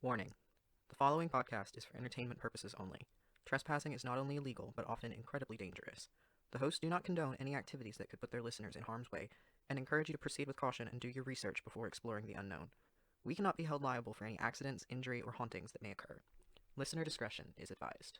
Warning: the following podcast is for entertainment purposes only. Trespassing is not only illegal, but often incredibly dangerous. The hosts do not condone any activities that could put their listeners in harm's way, and encourage you to proceed with caution and do your research before exploring the unknown. We cannot be held liable for any accidents, injury, or hauntings that may occur. Listener discretion is advised.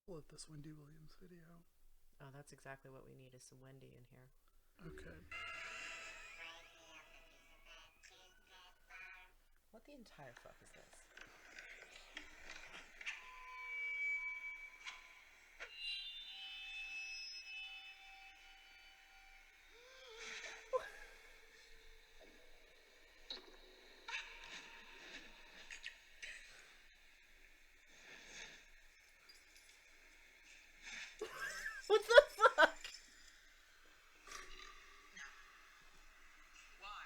Love this Wendy Williams video. Oh, that's exactly what we need is some Wendy in here. Okay. What the entire fuck is this? What the fuck? Why?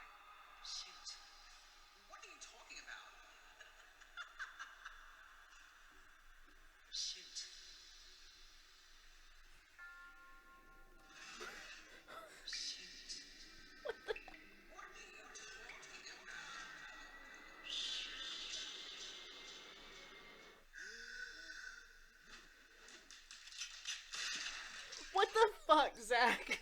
Shoot. What are you talking about? Shoot. Shoot. What are you talking about? What the fuck, Zack?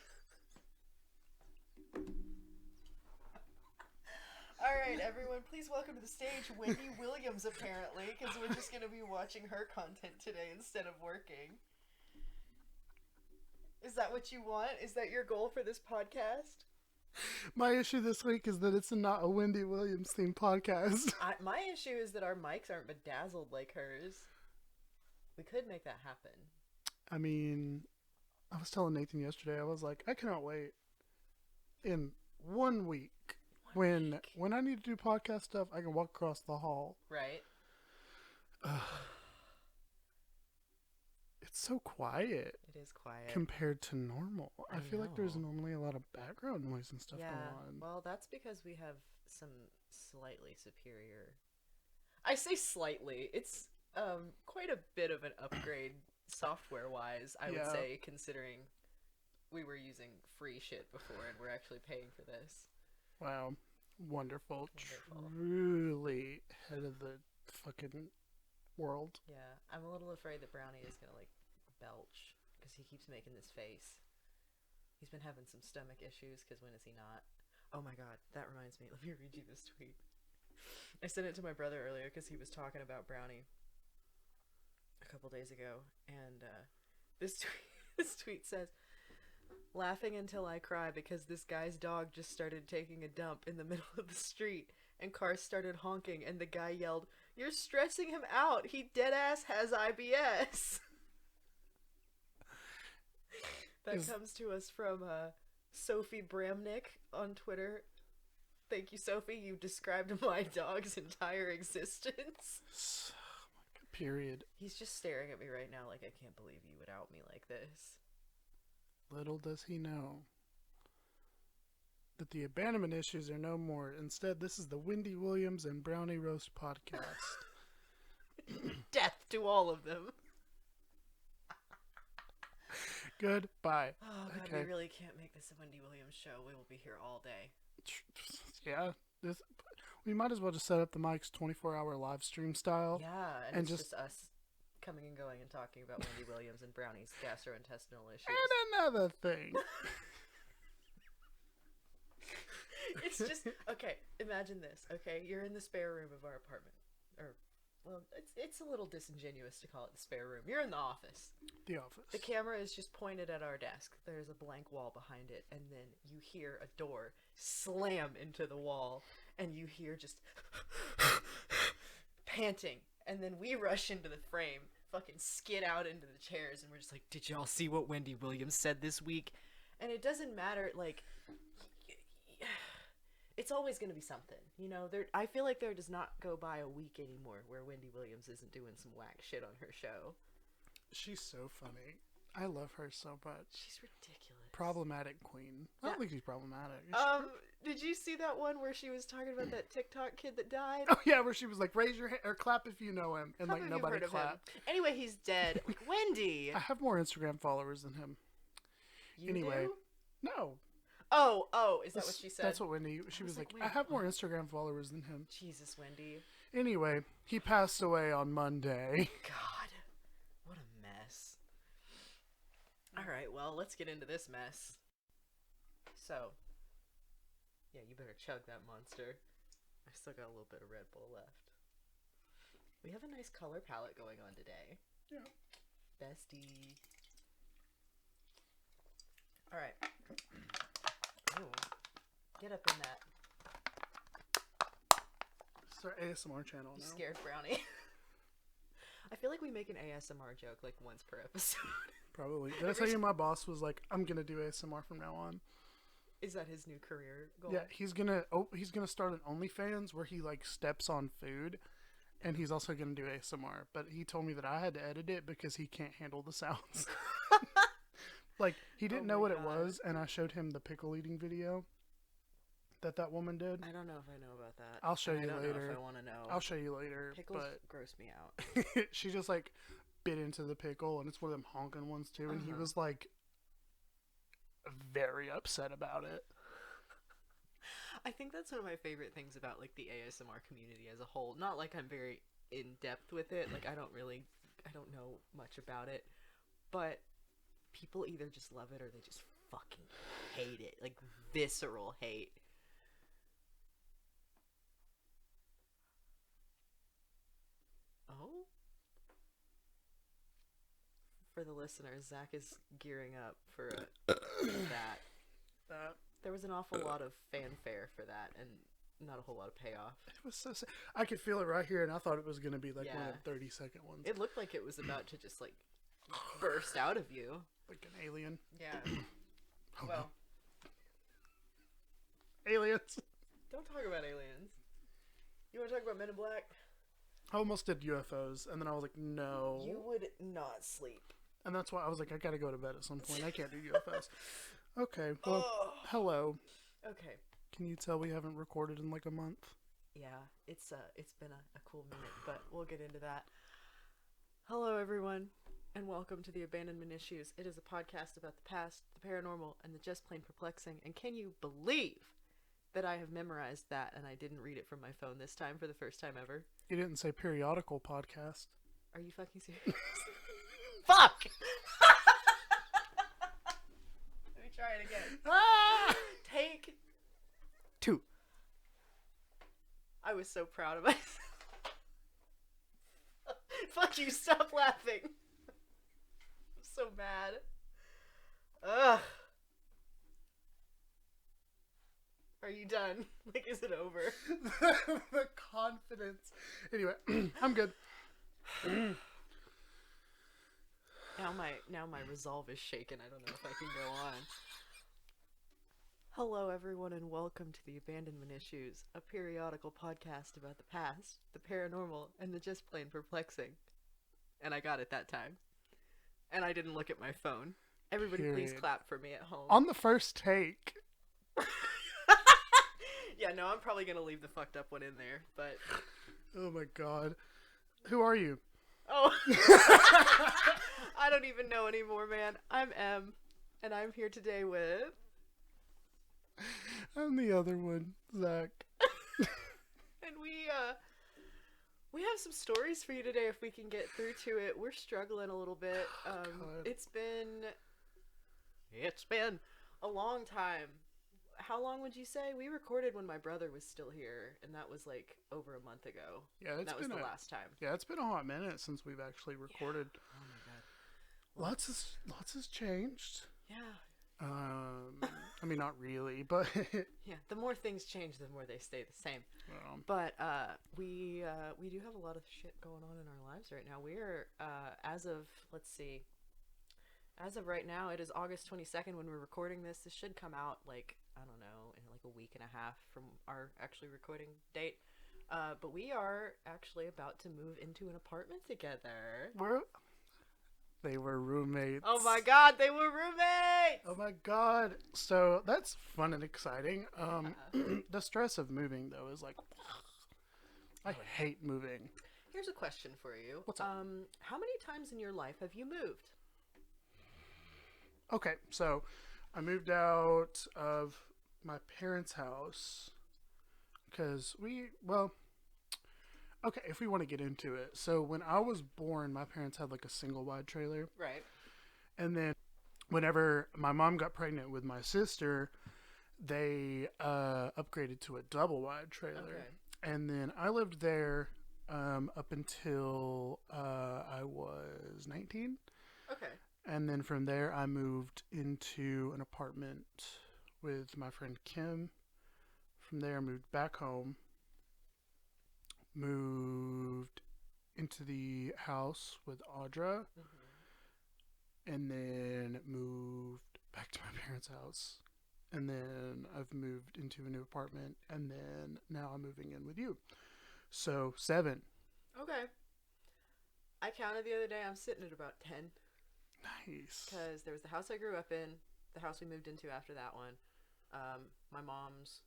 Alright, everyone, please welcome to the stage Wendy Williams, apparently, because we're just going to be watching her content today instead of working. Is that what you want? Is that your goal for this podcast? My issue this week is that it's not a Wendy Williams themed podcast. My issue is that our mics aren't bedazzled like hers. We could make that happen. I mean, I was telling Nathan yesterday, I was like, I cannot wait in 1 week when I need to do podcast stuff, I can walk across the hall. Right? It's so quiet It is quiet. compared to normal. I feel like there's know. normally a lot of background noise and stuff Yeah, going on. well, that's because we have some slightly superior... I say slightly. It's quite a bit of an upgrade software-wise, I would Yeah. say, considering we were using free shit before and we're actually paying for this. Wow. Wonderful. Wonderful. Truly head of the fucking world. Yeah, I'm a little afraid that Brownie is gonna, like, belch, because he keeps making this face. He's been having some stomach issues, because when is he not? Oh my god, that reminds me. Let me read you this tweet. I sent it to my brother earlier, because he was talking about Brownie a couple days ago, and this tweet says, "Laughing until I cry because this guy's dog just started taking a dump in the middle of the street, and cars started honking, and the guy yelled, 'You're stressing him out. He deadass has IBS.'" That comes to us from Sophie Bramnick on Twitter. Thank you, Sophie. You described my dog's entire existence. Period. He's just staring at me right now like, I can't believe you would out me like this. Little does he know that the abandonment issues are no more. Instead, this is the Wendy Williams and Brownie Roast podcast. Death to all of them. Goodbye. Oh, God, Okay. we really can't make this a Wendy Williams show. We will be here all day. Yeah, we might as well just set up the mics 24-hour live stream style. Yeah, and it's just just us coming and going and talking about Wendy Williams and Brownie's gastrointestinal issues. And another thing. It's just, okay, imagine this, okay? You're in the spare room of our apartment. Or, well, it's a little disingenuous to call it the spare room. You're in the office. The office. The camera is just pointed at our desk. There's a blank wall behind it, and then you hear a door slam into the wall, and you hear just panting, and then we rush into the frame, fucking skid out into the chairs, and we're just like, did y'all see what Wendy Williams said this week? And it doesn't matter, like, it's always going to be something, you know. I feel like there does not go by a week anymore where Wendy Williams isn't doing some whack shit on her show. She's so funny. I love her so much. She's ridiculous. Problematic queen. I don't think she's problematic. Did you see that one where she was talking about that TikTok kid that died? Oh yeah, where she was like, raise your hand or clap if you know him, and Clap like if you've nobody heard of him. clapped. Anyway, he's dead. Like, Wendy. I have more Instagram followers than him. You Anyway. do? No. Oh, is that what she said? That's what Wendy. She was like, wait, I have more Instagram followers than him. Jesus, Wendy. Anyway, he passed away on Monday. God, what a mess. All right, well, let's get into this mess. So, yeah, you better chug that monster. I still got a little bit of Red Bull left. We have a nice color palette going on today. Yeah. Bestie. All right. Ooh. Get up in that. It's our ASMR channel You now. scared Brownie. I feel like we make an ASMR joke like once per episode. Probably. Did I tell you my boss was like, I'm gonna do ASMR from now on? Is that his new career goal? Yeah, he's gonna start an OnlyFans where he like steps on food, and he's also gonna do ASMR. But he told me that I had to edit it because he can't handle the sounds. Like, he didn't know what it was, and I showed him the pickle eating video that woman did. I don't know if I know about that. I'll show you I don't later. know if I want to know. I'll show you later. Pickles But gross me out. she just like bit into the pickle, and it's one of them honking ones too. And he was like very upset about it. I think that's one of my favorite things about like the ASMR community as a whole. Not like I'm very in depth with it. Like I don't know much about it, but people either just love it or they just fucking hate it. Like visceral hate. Oh? For the listeners, Zach is gearing up for that. There was an awful lot of fanfare for that and not a whole lot of payoff. It was so sad. I could feel it right here, and I thought it was going to be like one Yeah. of the 30-second ones. It looked like it was about to just like burst out of you. Like an alien. Yeah. Oh, Well, aliens. don't talk about aliens. You want to talk about Men in Black? I almost did UFOs, and then I was like, no. You would not sleep. And that's why I was like, I gotta go to bed at some point. I can't do UFOs. Okay, well, hello. Okay. Can you tell we haven't recorded in like a month? Yeah, it's been a cool minute, but we'll get into that. Hello, everyone, and welcome to the Abandonment Issues. It is a podcast about the past, the paranormal, and the just plain perplexing. And can you believe that I have memorized that and I didn't read it from my phone this time for the first time ever? You didn't say periodical podcast. Are you fucking serious? Fuck! Let me try it again. Ah! Take 2. I was so proud of myself. Fuck you, stop laughing. I'm so mad. Ugh. Are you done? Like, is it over? The confidence. Anyway, I'm good. Now my resolve is shaken. I don't know if I can go on. Hello, everyone, and welcome to the Abandonment Issues, a periodical podcast about the past, the paranormal, and the just plain perplexing. And I got it that time. And I didn't look at my phone. Everybody please Period. clap for me at home. On the first take. Yeah, no, I'm probably gonna leave the fucked up one in there, but... Oh my god. Who are you? Oh! I don't even know anymore, man. I'm M, and I'm here today with... I'm the other one, Zack. And we have some stories for you today if we can get through to it. We're struggling a little bit. God. It's been a long time. How long would you say? We recorded when my brother was still here, and that was like over a month ago. Yeah, it's that was been the last time. Yeah, it's been a hot minute since we've actually recorded. Yeah. Oh my god. Lots has changed. Yeah. I mean, not really, but Yeah, the more things change, the more they stay the same. um, But we do have a lot of shit going on in our lives right now. We're as of let's see, as of right now, it is August 22nd when we're recording this. This should come out like I don't know in like a week and a half from our actually recording date. But we are actually about to move into an apartment together. they were roommates. Oh my god, they were roommates! Oh my god. So that's fun and exciting. The stress of moving though is like, I hate moving. Here's a question for you. What's up? How many times in your life have you moved? Okay, so I moved out of my parents' house because okay, if we want to get into it. So when I was born, my parents had like a single wide trailer. Right. And then whenever my mom got pregnant with my sister, they upgraded to a double wide trailer. Okay. And then I lived there up until I was 19. Okay. And then from there, I moved into an apartment with my friend Kim. From there, I moved back home. Moved into the house with Audra. Mm-hmm. And then moved back to my parents' house. And then I've moved into a new apartment. And then now I'm moving in with you. So 7. Okay. I counted the other day. I'm sitting at about 10. Nice. Because there was the house I grew up in, the house we moved into after that one, my mom's.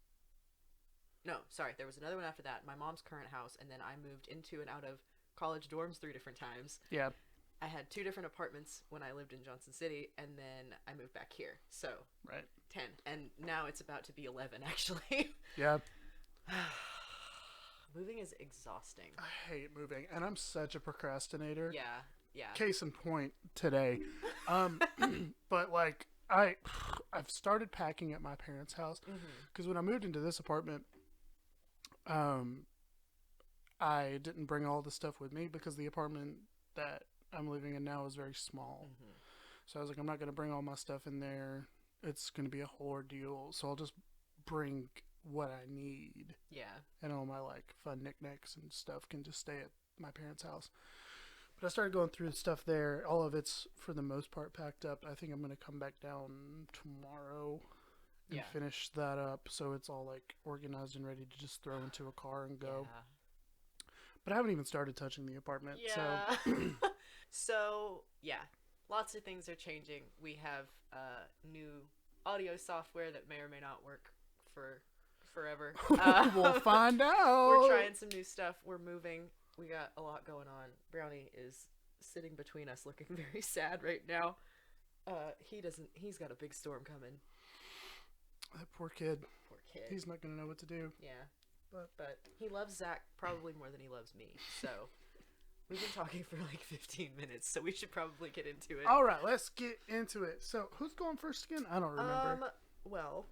No, sorry, there was another one after that. My mom's current house, and then I moved into and out of college dorms 3 different times. Yeah. I had 2 different apartments when I lived in Johnson City, and then I moved back here. So Right. 10, and now it's about to be 11 actually. Yeah. Moving is exhausting. I hate moving, and I'm such a procrastinator. Yeah, yeah. Case in point today. But like I've started packing at my parents' house because when I moved into this apartment, I didn't bring all the stuff with me because the apartment that I'm living in now is very small. Mm-hmm. So I was like, I'm not going to bring all my stuff in there. It's going to be a whole ordeal. So I'll just bring what I need. Yeah. And all my like fun knickknacks and stuff can just stay at my parents' house. But I started going through the stuff there. All of it's for the most part packed up. I think I'm going to come back down tomorrow and Yeah. finish that up so it's all like organized and ready to just throw into a car and go. Yeah. But I haven't even started touching the apartment. Yeah. So, yeah. Lots of things are changing. We have new audio software that may or may not work for forever. We'll find out. We're trying some new stuff. We're moving. We got a lot going on. Brownie is sitting between us looking very sad right now. He's got a big storm coming. That poor kid. Poor kid. He's not going to know what to do. Yeah. But he loves Zack probably more than he loves me. So we've been talking for like 15 minutes, so we should probably get into it. all right, let's get into it. So who's going first again? I don't remember. Well,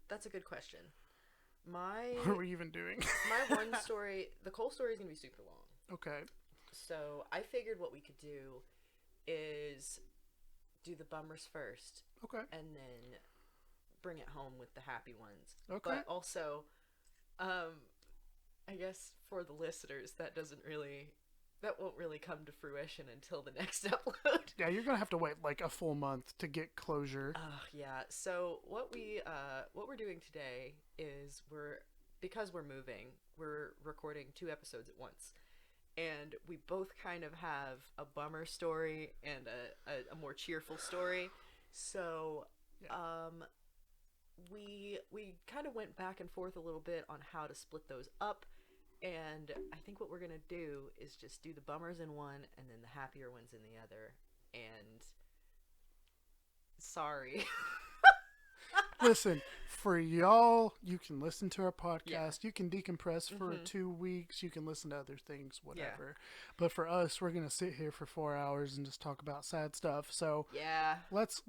that's a good question. What are we even doing? My one story, the coal story is going to be super long. Okay. So I figured what we could do is do the bummers first Okay. and then bring it home with the happy ones. Okay. But also, I guess for the listeners, that won't really come to fruition until the next upload. Yeah, you're gonna have to wait like a full month to get closure. Yeah. So what we're doing today is because we're moving, we're recording 2 episodes at once, and we both kind of have a bummer story and a more cheerful story. So, Yeah. we kind of went back and forth a little bit on how to split those up. And I think what we're going to do is just do the bummers in one and then the happier ones in the other. And sorry. Listen, for y'all, you can listen to our podcast. Yeah. You can decompress for Mhm. 2 weeks. You can listen to other things, whatever. But for us, we're going to sit here for 4 hours and just talk about sad stuff. So Yeah. let's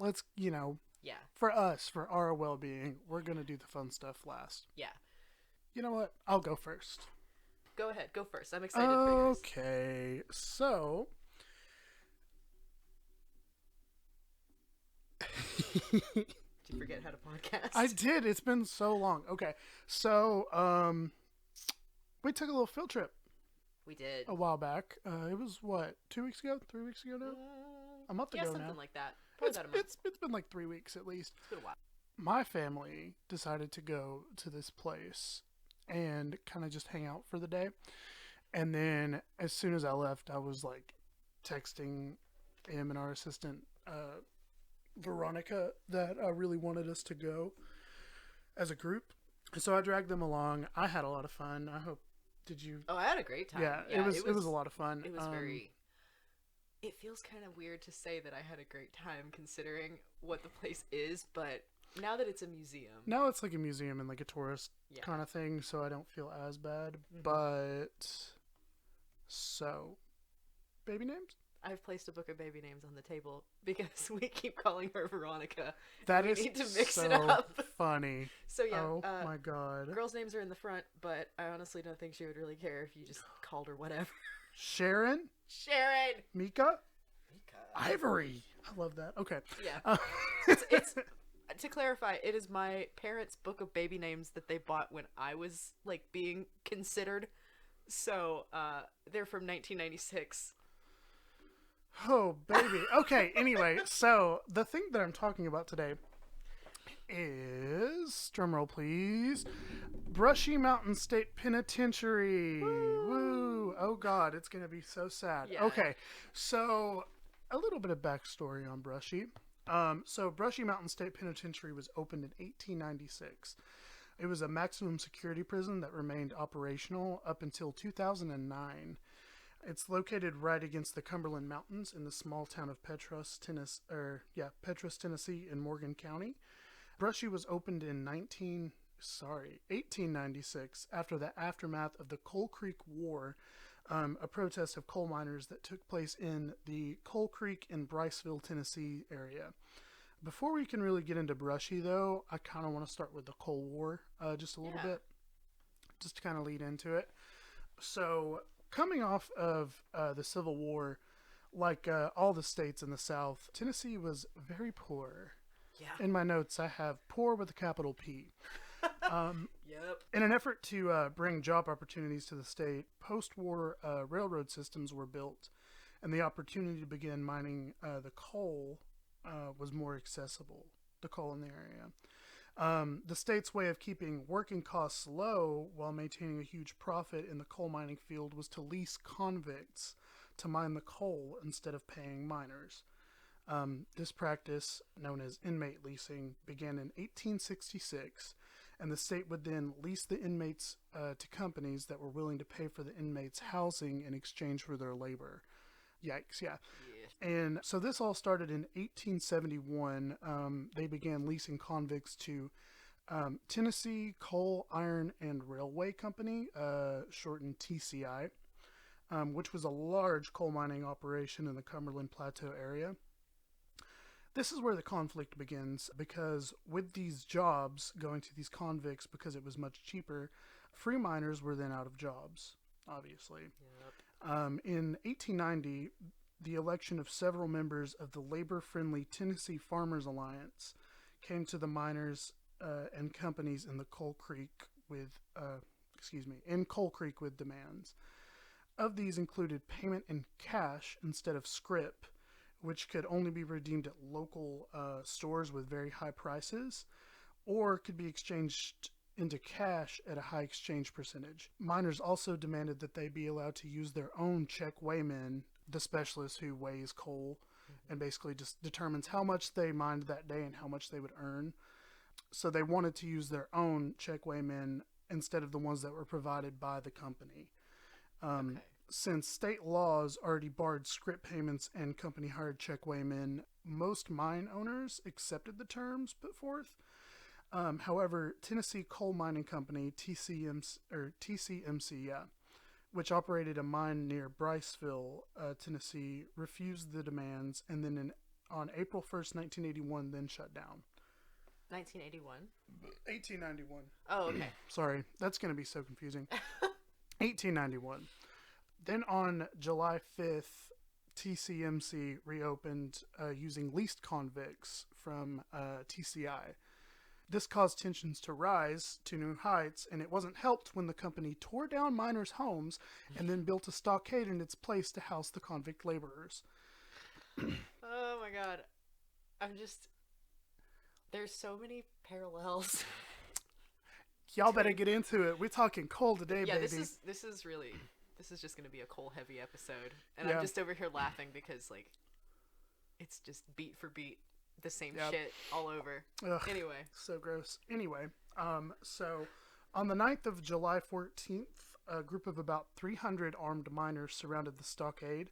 Yeah. for us, for our well-being, we're going to do the fun stuff last. Yeah. You know what? I'll go first. Go ahead. Go first. I'm excited for yours. Okay, so Did you forget how to podcast? I did. It's been so long. Okay. So, we took a little field trip We did. a while back. It was what, 2 weeks ago? 3 weeks ago now? A month Yeah, ago something now. like that. Probably It's, about a month. it's been like 3 weeks at least. It's been a while. My family decided to go to this place and kind of just hang out for the day. And then as soon as I left, I was like texting him and our assistant, Veronica, that I really wanted us to go as a group. So I dragged them along. I had a lot of fun. I hope, did you? Oh, I had a great time. Yeah, it was a lot of fun. It was very... It feels kind of weird to say that I had a great time considering what the place is, but now that it's a museum... Now it's like a museum and like a tourist Yeah. kind of thing, so I don't feel as bad. Mhm. But, so, baby names? I've placed a book of baby names on the table because we keep calling her Veronica. That We is need to mix so it up. funny. So yeah, Oh my god. girls' names are in the front, but I honestly don't think she would really care if you just called her whatever. Sharon? Sharon! Mika? Mika. Ivory. I love that. Okay. Yeah. It's to clarify, it is my parents' book of baby names that they bought when I was like being considered. So they're from 1996. Oh, baby. Okay, anyway, so the thing that I'm talking about today is, drumroll please, Brushy Mountain State Penitentiary. Woo! Oh god, it's gonna be so sad. Yeah. Okay, so a little bit of backstory on Brushy. So Brushy Mountain State Penitentiary was opened in 1896. It was a maximum security prison that remained operational up until 2009. It's located right against the Cumberland Mountains in the small town of Petros, Tennessee in Morgan County. Brushy was opened in 1896 after the aftermath of the Coal Creek War, a protest of coal miners that took place in the Coal Creek and Bryceville, Tennessee area. Before we can really get into Brushy, though, I kind of want to start with the Coal War just a little bit, just to kind of lead into it. So, coming off of the Civil War, like all the states in the South, Tennessee was very poor. Yeah. In my notes, I have poor with a capital P. Yep. In an effort to bring job opportunities to the state, post-war railroad systems were built, and the opportunity to begin mining the coal was more accessible, the coal in the area. The state's way of keeping working costs low while maintaining a huge profit in the coal mining field was to lease convicts to mine the coal instead of paying miners. This practice, known as inmate leasing, began in 1866, and the state would then lease the inmates to companies that were willing to pay for the inmates' housing in exchange for their labor. Yikes, yeah. And so this all started in 1871. They began leasing convicts to Tennessee Coal, Iron, and Railway Company, shortened TCI, which was a large coal mining operation in the Cumberland Plateau area. This is where the conflict begins, because with these jobs going to these convicts because it was much cheaper, free miners were then out of jobs, obviously. Yep. In 1890, the election of several members of the labor-friendly Tennessee Farmers Alliance came to the miners and companies in the Coal Creek with demands. Of these included payment in cash instead of scrip, which could only be redeemed at local stores with very high prices, or could be exchanged into cash at a high exchange percentage. Miners also demanded that they be allowed to use their own check weighmen, the specialist who weighs coal and basically just determines how much they mined that day and how much they would earn. So they wanted to use their own check weighmen instead of the ones that were provided by the company. Okay. Since state laws already barred scrip payments and company hired check weighmen, most mine owners accepted the terms put forth. However, Tennessee Coal Mining Company, TCMC, which operated a mine near Bryceville, Tennessee, refused the demands, and then on April 1st, 1981, then shut down. 1981. 1891. Oh, okay. Sorry, that's going to be so confusing. 1891. Then on July 5th, TCMC reopened using leased convicts from TCI. This caused tensions to rise to new heights, and it wasn't helped when the company tore down miners' homes and then built a stockade in its place to house the convict laborers. Oh my god. There's so many parallels. Y'all better get into it. We're talking coal today, Yeah, baby. this is just gonna be a coal heavy episode. And Yeah. I'm just over here laughing because like it's just beat for beat the same Yep. shit all over. Ugh, Anyway. so gross. Anyway, so on the 9th of July 14th, a group of about 300 armed miners surrounded the stockade.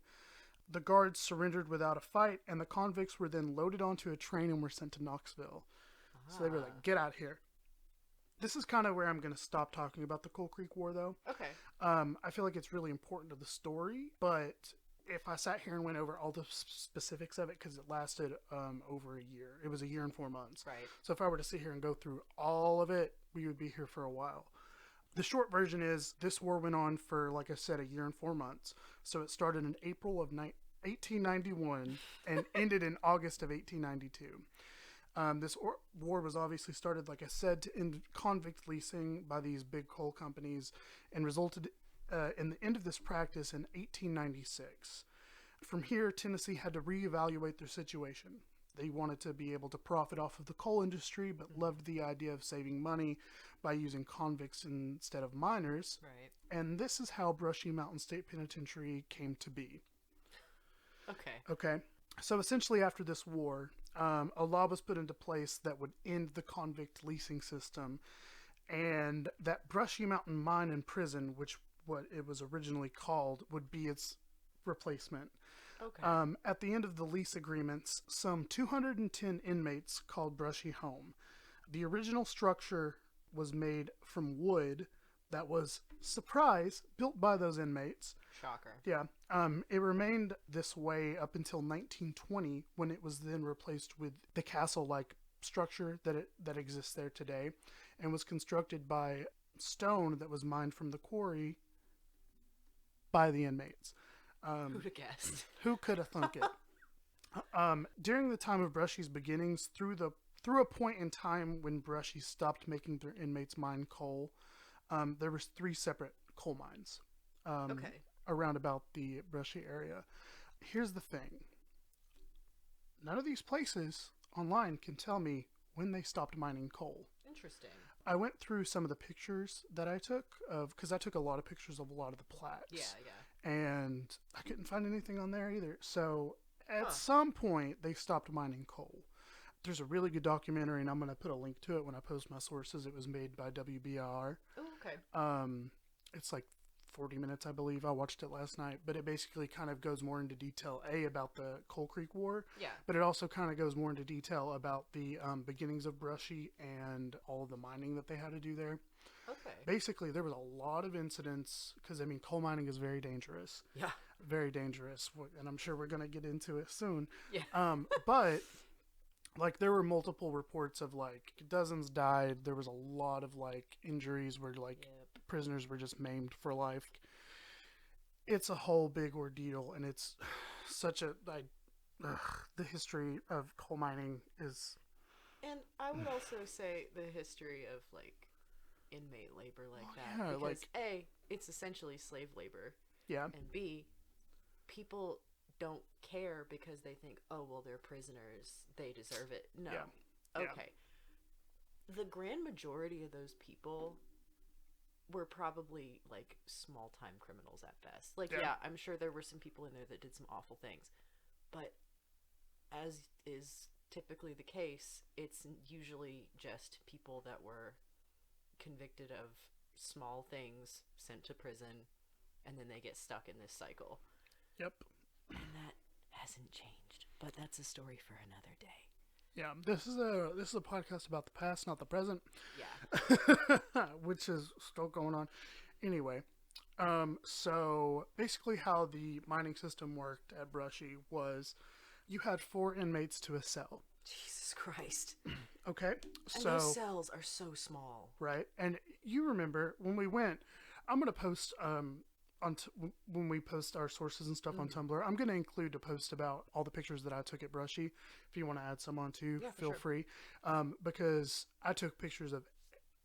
The guards surrendered without a fight, and the convicts were then loaded onto a train and were sent to Knoxville. So they were like, get out here. This is kind of where I'm going to stop talking about the Coal Creek War, though. Okay. I feel like it's really important to the story, but if I sat here and went over all the specifics of it, because it lasted over a year. It was a year and 4 months. Right. So if I were to sit here and go through all of it, we would be here for a while. The short version is this war went on for, like I said, a year and 4 months. So it started in April of 1891 and ended in August of 1892. This war was obviously started, like I said, to end convict leasing by these big coal companies and resulted in the end of this practice in 1896. From here, Tennessee had to reevaluate their situation. They wanted to be able to profit off of the coal industry, but loved the idea of saving money by using convicts instead of miners. Right. And this is how Brushy Mountain State Penitentiary came to be. Okay. So essentially after this war, a law was put into place that would end the convict leasing system, and that Brushy Mountain Mine and Prison, which what it was originally called, would be its replacement. Okay. At the end of the lease agreements, some 210 inmates called Brushy home. The original structure was made from wood that was, surprise, built by those inmates. Shocker. Yeah. It remained this way up until 1920, when it was then replaced with the castle-like structure that exists there today, and was constructed by stone that was mined from the quarry by the inmates. Who'd have guessed? Who could have thunk it? During the time of Brushy's beginnings, through a point in time when Brushy stopped making their inmates mine coal, there was 3 separate coal mines. Okay. Around about the Brushy area. Here's the thing. None of these places online can tell me when they stopped mining coal. Interesting. I went through some of the pictures that I took because I took a lot of pictures of a lot of the plaques. Yeah. And I couldn't find anything on there either. So at Huh. some point they stopped mining coal. There's a really good documentary, and I'm going to put a link to it when I post my sources. It was made by WBIR. Oh, okay. It's like 40 minutes, I believe. I watched it last night, but it basically kind of goes more into detail, about the Coal Creek War, Yeah. but it also kind of goes more into detail about the beginnings of Brushy and all of the mining that they had to do there. Okay. Basically, there was a lot of incidents, because, I mean, coal mining is very dangerous. Yeah. Very dangerous, and I'm sure we're going to get into it soon. Yeah. But like, there were multiple reports of, like, dozens died. There was a lot of, like, injuries where, like, Yep. prisoners were just maimed for life. It's a whole big ordeal, and it's such a, the history of coal mining is... And I would also say the history of, like, inmate labor like that. yeah, because, like- A, it's essentially slave labor. Yeah. And B, people don't care because they think, oh, well, they're prisoners. They deserve it. No. Yeah. Yeah. Okay. The grand majority of those people were probably, like, small-time criminals at best. Like, Yeah. yeah, I'm sure there were some people in there that did some awful things. But as is typically the case, it's usually just people that were convicted of small things, sent to prison, and then they get stuck in this cycle. Yep. And that hasn't changed. But that's a story for another day. Yeah. This is a podcast about the past, not the present. Yeah. Which is still going on. Anyway, so basically how the mining system worked at Brushy was you had 4 inmates to a cell. Jesus Christ. Okay? And So, those cells are so small. right? And you remember when we went, I'm going to post when we post our sources and stuff on Tumblr, I'm going to include a post about all the pictures that I took at Brushy. If you want to add some on too, Yeah, for feel sure. free. Because I took pictures of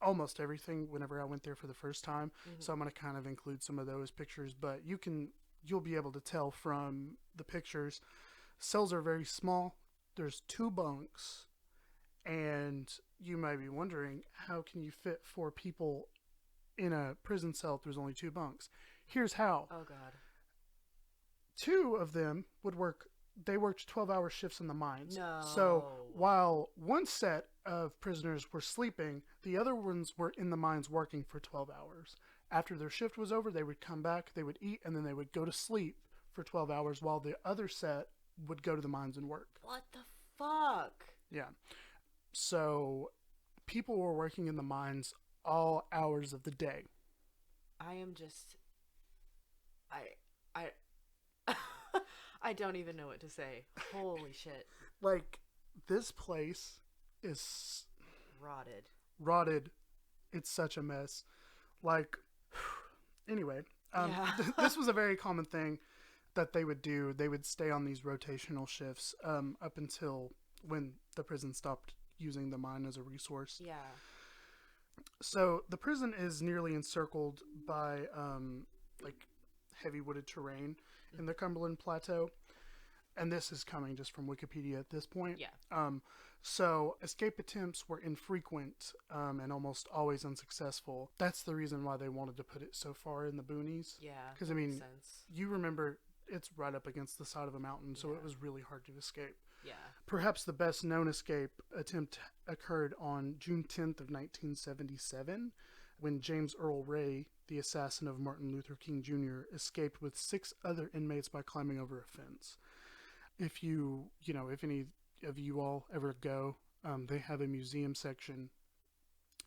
almost everything whenever I went there for the first time. So I'm going to kind of include some of those pictures, but you'll be able to tell from the pictures. Cells are very small. There's 2 bunks, and you might be wondering, how can you fit 4 people in a prison cell if there's only 2 bunks? Here's how. Oh God. 2 of them they worked 12-hour shifts in the mines. No. So while one set of prisoners were sleeping, the other ones were in the mines working for 12 hours. After their shift was over, they would come back, they would eat, and then they would go to sleep for 12 hours while the other set would go to the mines and work. What the fuck? Yeah. So people were working in the mines all hours of the day. I am just. I I don't even know what to say. Holy shit. Like, this place is Rotted. It's such a mess. Like, anyway, Yeah. this was a very common thing that they would do. They would stay on these rotational shifts up until when the prison stopped using the mine as a resource. Yeah. So the prison is nearly encircled by like heavy wooded terrain in the Cumberland Plateau, and this is coming just from Wikipedia at this point. Yeah. So escape attempts were infrequent and almost always unsuccessful. That's the reason why they wanted to put it so far in the boonies. Yeah. Because, that I mean, makes sense. you remember it's right up against the side of a mountain, so Yeah. it was really hard to escape. Yeah. Perhaps the best known escape attempt occurred on June 10th of 1977, when James Earl Ray, the assassin of Martin Luther King Jr., escaped with 6 other inmates by climbing over a fence. If if any of you all ever go, they have a museum section,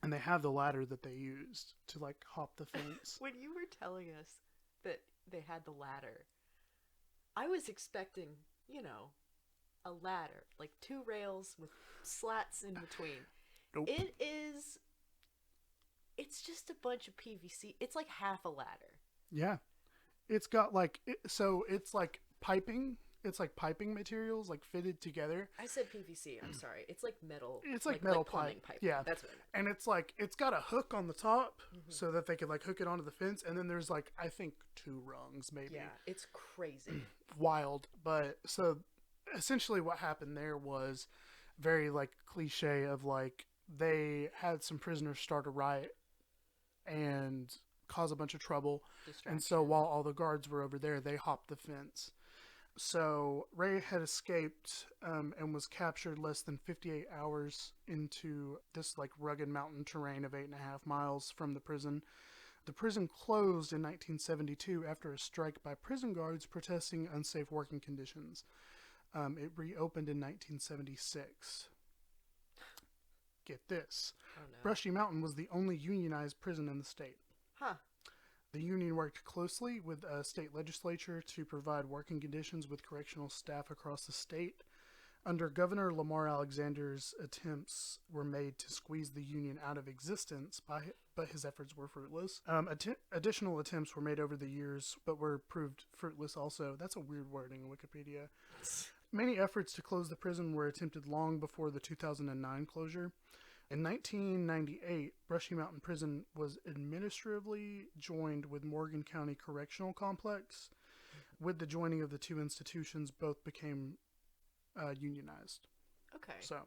and they have the ladder that they used to like hop the fence. When you were telling us that they had the ladder, I was expecting, a ladder, like 2 rails with slats in between. Nope. It's just a bunch of PVC. It's like half a ladder. Yeah, it's got like it's like piping. It's like piping materials like fitted together. I said PVC. I'm sorry. It's like metal. It's like metal plumbing pipe. pipe. Yeah, That's what I meant. and it's like it's got a hook on the top so that they could like hook it onto the fence, and then there's like I think 2 rungs maybe. Yeah, it's crazy. Wild. But so essentially what happened there was very like cliche of like they had some prisoners start a riot and cause a bunch of trouble, and so while all the guards were over there, they hopped the fence. So Ray had escaped and was captured less than 58 hours into this like rugged mountain terrain of 8.5 miles from the prison. The prison closed in 1972 after a strike by prison guards protesting unsafe working conditions. It reopened in 1976. Get this. Oh no. Brushy Mountain was the only unionized prison in the state. Huh. The union worked closely with a state legislature to provide working conditions with correctional staff across the state. Under Governor Lamar Alexander's attempts were made to squeeze the union out of existence, but his efforts were fruitless. Additional attempts were made over the years, but were proved fruitless also. That's a weird wording in Wikipedia. Many efforts to close the prison were attempted long before the 2009 closure. In 1998, Brushy Mountain Prison was administratively joined with Morgan County Correctional Complex. With the joining of the 2 institutions, both became unionized. Okay. So,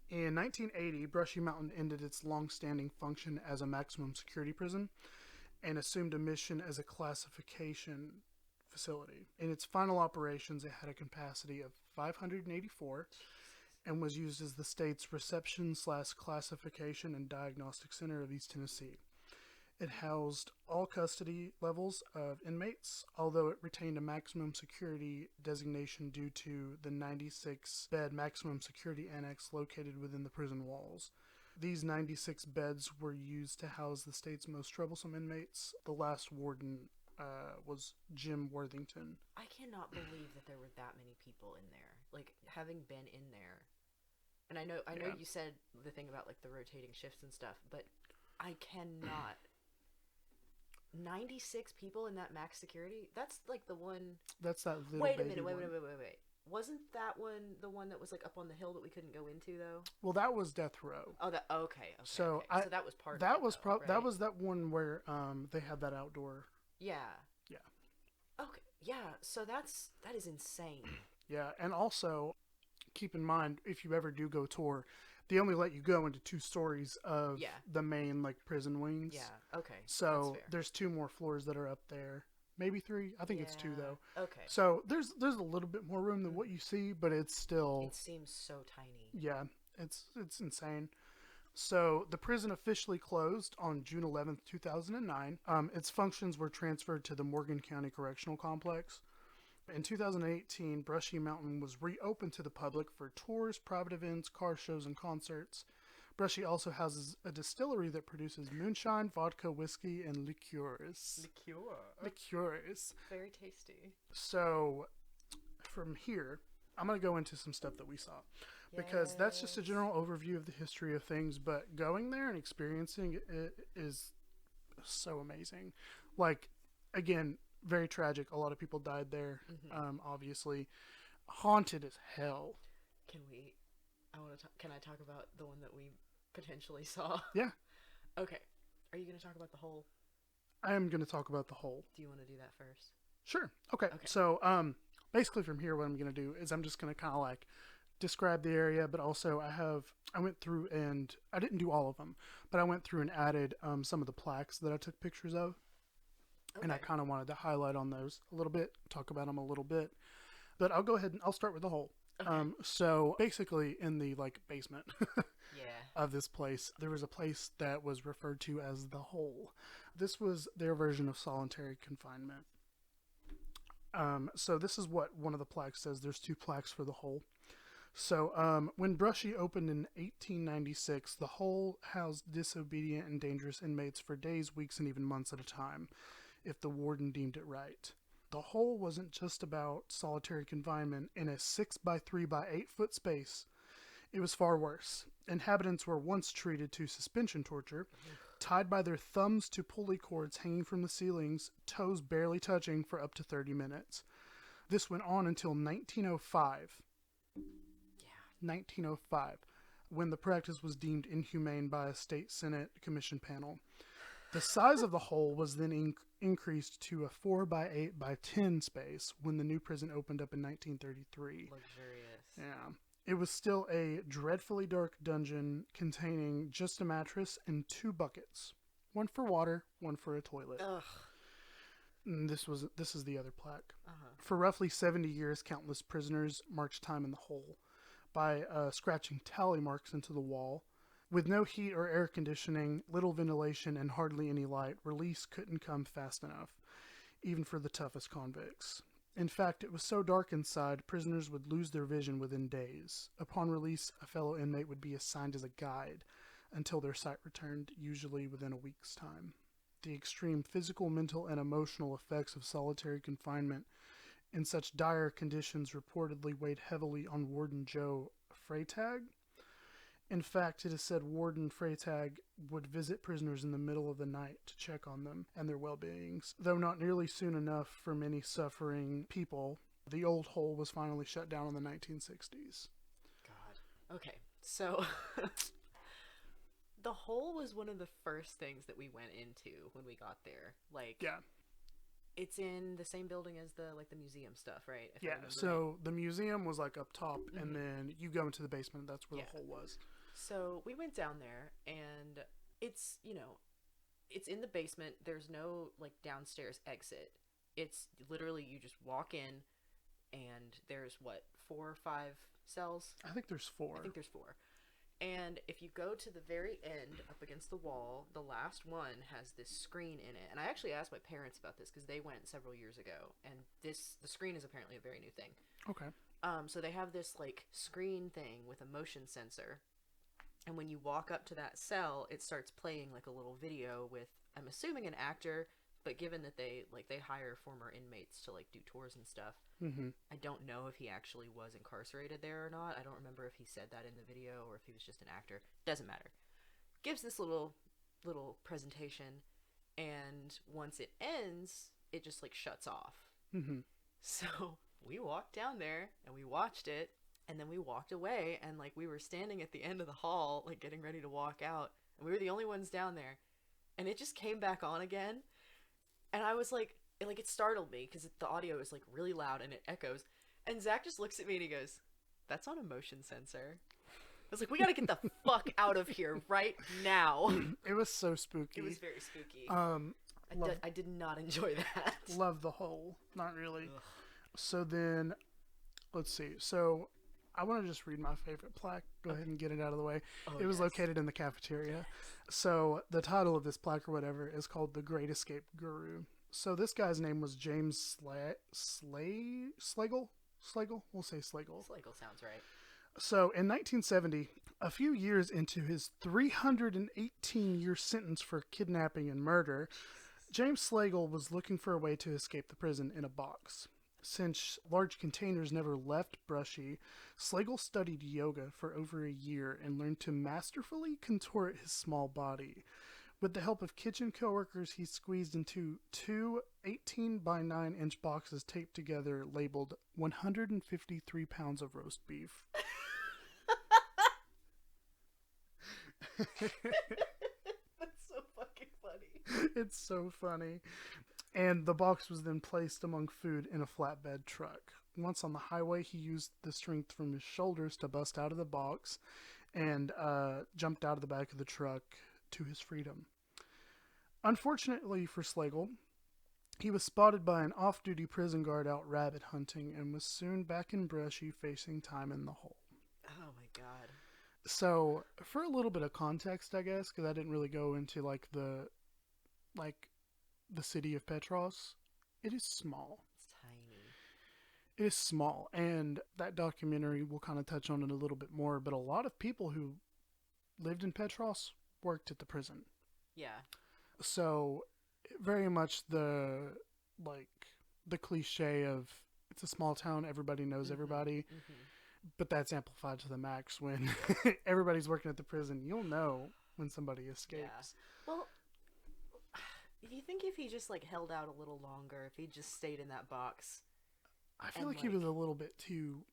in 1980, Brushy Mountain ended its long-standing function as a maximum security prison and assumed a mission as a classification facility. In its final operations, it had a capacity of 584 and was used as the state's reception/classification and diagnostic center of East Tennessee. It housed all custody levels of inmates, although it retained a maximum security designation due to the 96-bed maximum security annex located within the prison walls. These 96 beds were used to house the state's most troublesome inmates. The last warden was Jim Worthington. I cannot believe that there were that many people in there. Like, having been in there. And I know Yeah. you said the thing about, like, the rotating shifts and stuff, but I cannot 96 people in that max security? That's like the one... That's that little Wait a baby minute, wait. one. Wasn't that one the one that was like up on the hill that we couldn't go into though? Well, that was Death Row. Oh, that okay. So okay. So that was part that of it, was though, that right? was that one where they had that outdoor. Yeah. Yeah. Okay. Yeah. So that is insane. Yeah, and also keep in mind if you ever do go tour, they only let you go into 2 stories of the main like prison wings. Yeah. Okay. So that's fair. there's 2 more floors that are up there. Maybe 3. I think it's 2 though. Okay. So there's a little bit more room than what you see, but it's still. It seems so tiny. Yeah, it's insane. So the prison officially closed on June 11th, 2009. Its functions were transferred to the Morgan County Correctional Complex. In 2018, Brushy Mountain was reopened to the public for tours, private events, car shows, and concerts. Brushy also houses a distillery that produces moonshine, vodka, whiskey, and liqueurs. Liqueurs. Very tasty. So, from here, I'm going to go into some stuff that we saw. Because that's just a general overview of the history of things, but going there and experiencing it is so amazing. Like, again, very tragic. A lot of people died there, obviously. Haunted as hell. Can I talk about the one that we potentially saw? Yeah. Okay. Are you going to talk about the hole? I am going to talk about the hole. Do you want to do that first? Sure. Okay. So, basically from here, what I'm going to do is I'm just going to kind of like describe the area, but also I went through and I didn't do all of them, but I went through and added some of the plaques that I took pictures of. Okay. And I kind of wanted to highlight on those a little bit, talk about them a little bit, but I'll go ahead and I'll start with the hole. Okay. So basically in the like basement of this place, there was a place that was referred to as the hole. This was their version of solitary confinement. So this is what one of the plaques says. There's 2 plaques for the hole. So when Brushy opened in 1896, the hole housed disobedient and dangerous inmates for days, weeks, and even months at a time, if the warden deemed it right. The hole wasn't just about solitary confinement in a 6 by 3 by 8 foot space. It was far worse. Inhabitants were once treated to suspension torture, tied by their thumbs to pulley cords hanging from the ceilings, toes barely touching for up to 30 minutes. This went on until 1905. 1905, when the practice was deemed inhumane by a state Senate commission panel. The size of the hole was then increased to a 4 by 8 by 10 space when the new prison opened up in 1933. Luxurious. Yeah. It was still a dreadfully dark dungeon containing just a mattress and 2 buckets. One for water, one for a toilet. Ugh. And this is the other plaque. For roughly 70 years, countless prisoners marched time in the hole by scratching tally marks into the wall. With no heat or air conditioning, little ventilation, and hardly any light, release couldn't come fast enough, even for the toughest convicts. In fact, it was so dark inside, prisoners would lose their vision within days. Upon release, a fellow inmate would be assigned as a guide until their sight returned, usually within a week's time. The extreme physical, mental, and emotional effects of solitary confinement in such dire conditions reportedly weighed heavily on Warden Joe Freytag. In fact, it is said Warden Freytag would visit prisoners in the middle of the night to check on them and their well-beings. Though not nearly soon enough for many suffering people, the old hole was finally shut down in the 1960s. God. Okay, so the hole was one of the first things that we went into when we got there. Like, yeah. It's in the same building as the museum stuff, right? Yeah, so the museum was like up top, and then you go into the basement, and that's where the hole was. So we went down there, and it's, it's in the basement. There's no, like, downstairs exit. It's literally you just walk in, and there's, 4 or 5 cells? I think there's 4. I think there's 4. And if you go to the very end, up against the wall, the last one has this screen in it. And I actually asked my parents about this because they went several years ago. And the screen is apparently a very new thing. Okay. So they have this, like, screen thing with a motion sensor. And when you walk up to that cell, it starts playing, like, a little video with, I'm assuming, an actor. But given that they hire former inmates to, like, do tours and stuff, I don't know if he actually was incarcerated there or not. I don't remember if he said that in the video or if he was just an actor. Doesn't matter. Gives this little presentation, and once it ends, it just like shuts off. Mm-hmm. So we walked down there and we watched it, and then we walked away, and like we were standing at the end of the hall, like getting ready to walk out, and we were the only ones down there, and it just came back on again, and I was like it startled me because the audio is like really loud and it echoes, and Zach just looks at me and he goes, "That's on a motion sensor." I was like, "We gotta get the fuck out of here right now." It was so spooky. It was very spooky. I did not enjoy that. Love the hole. Not really. Ugh. So then, let's see. So I want to just read my favorite plaque. Go ahead and get it out of the way. Oh, It was yes. located in the cafeteria. So the title of this plaque or whatever is called The Great Escape Guru. So this guy's name was James Slagle? We'll say Slagle. Slagle sounds right. So in 1970, a few years into his 318-year sentence for kidnapping and murder, James Slagle was looking for a way to escape the prison in a box. Since large containers never left Brushy, Slagle studied yoga for over a year and learned to masterfully contort his small body. With the help of kitchen coworkers, he squeezed into two 18 by 9 inch boxes taped together labeled 153 pounds of roast beef. That's so fucking funny. It's so funny. And the box was then placed among food in a flatbed truck. Once on the highway, he used the strength from his shoulders to bust out of the box and jumped out of the back of the truck to his freedom. Unfortunately for Slagle, he was spotted by an off-duty prison guard out rabbit hunting and was soon back in Brushy facing time in the hole. Oh my god. So, for a little bit of context, I guess, because I didn't really go into the city of Petros, it is small. It's tiny. It is small, and that documentary will kind of touch on it a little bit more, but a lot of people who lived in Petros worked at the prison. Yeah. So, very much the cliche of it's a small town, everybody knows everybody, but that's amplified to the max when everybody's working at the prison. You'll know when somebody escapes. Yeah. Well, do you think if he just like held out a little longer, if he just stayed in that box? I feel And, like he was a little bit too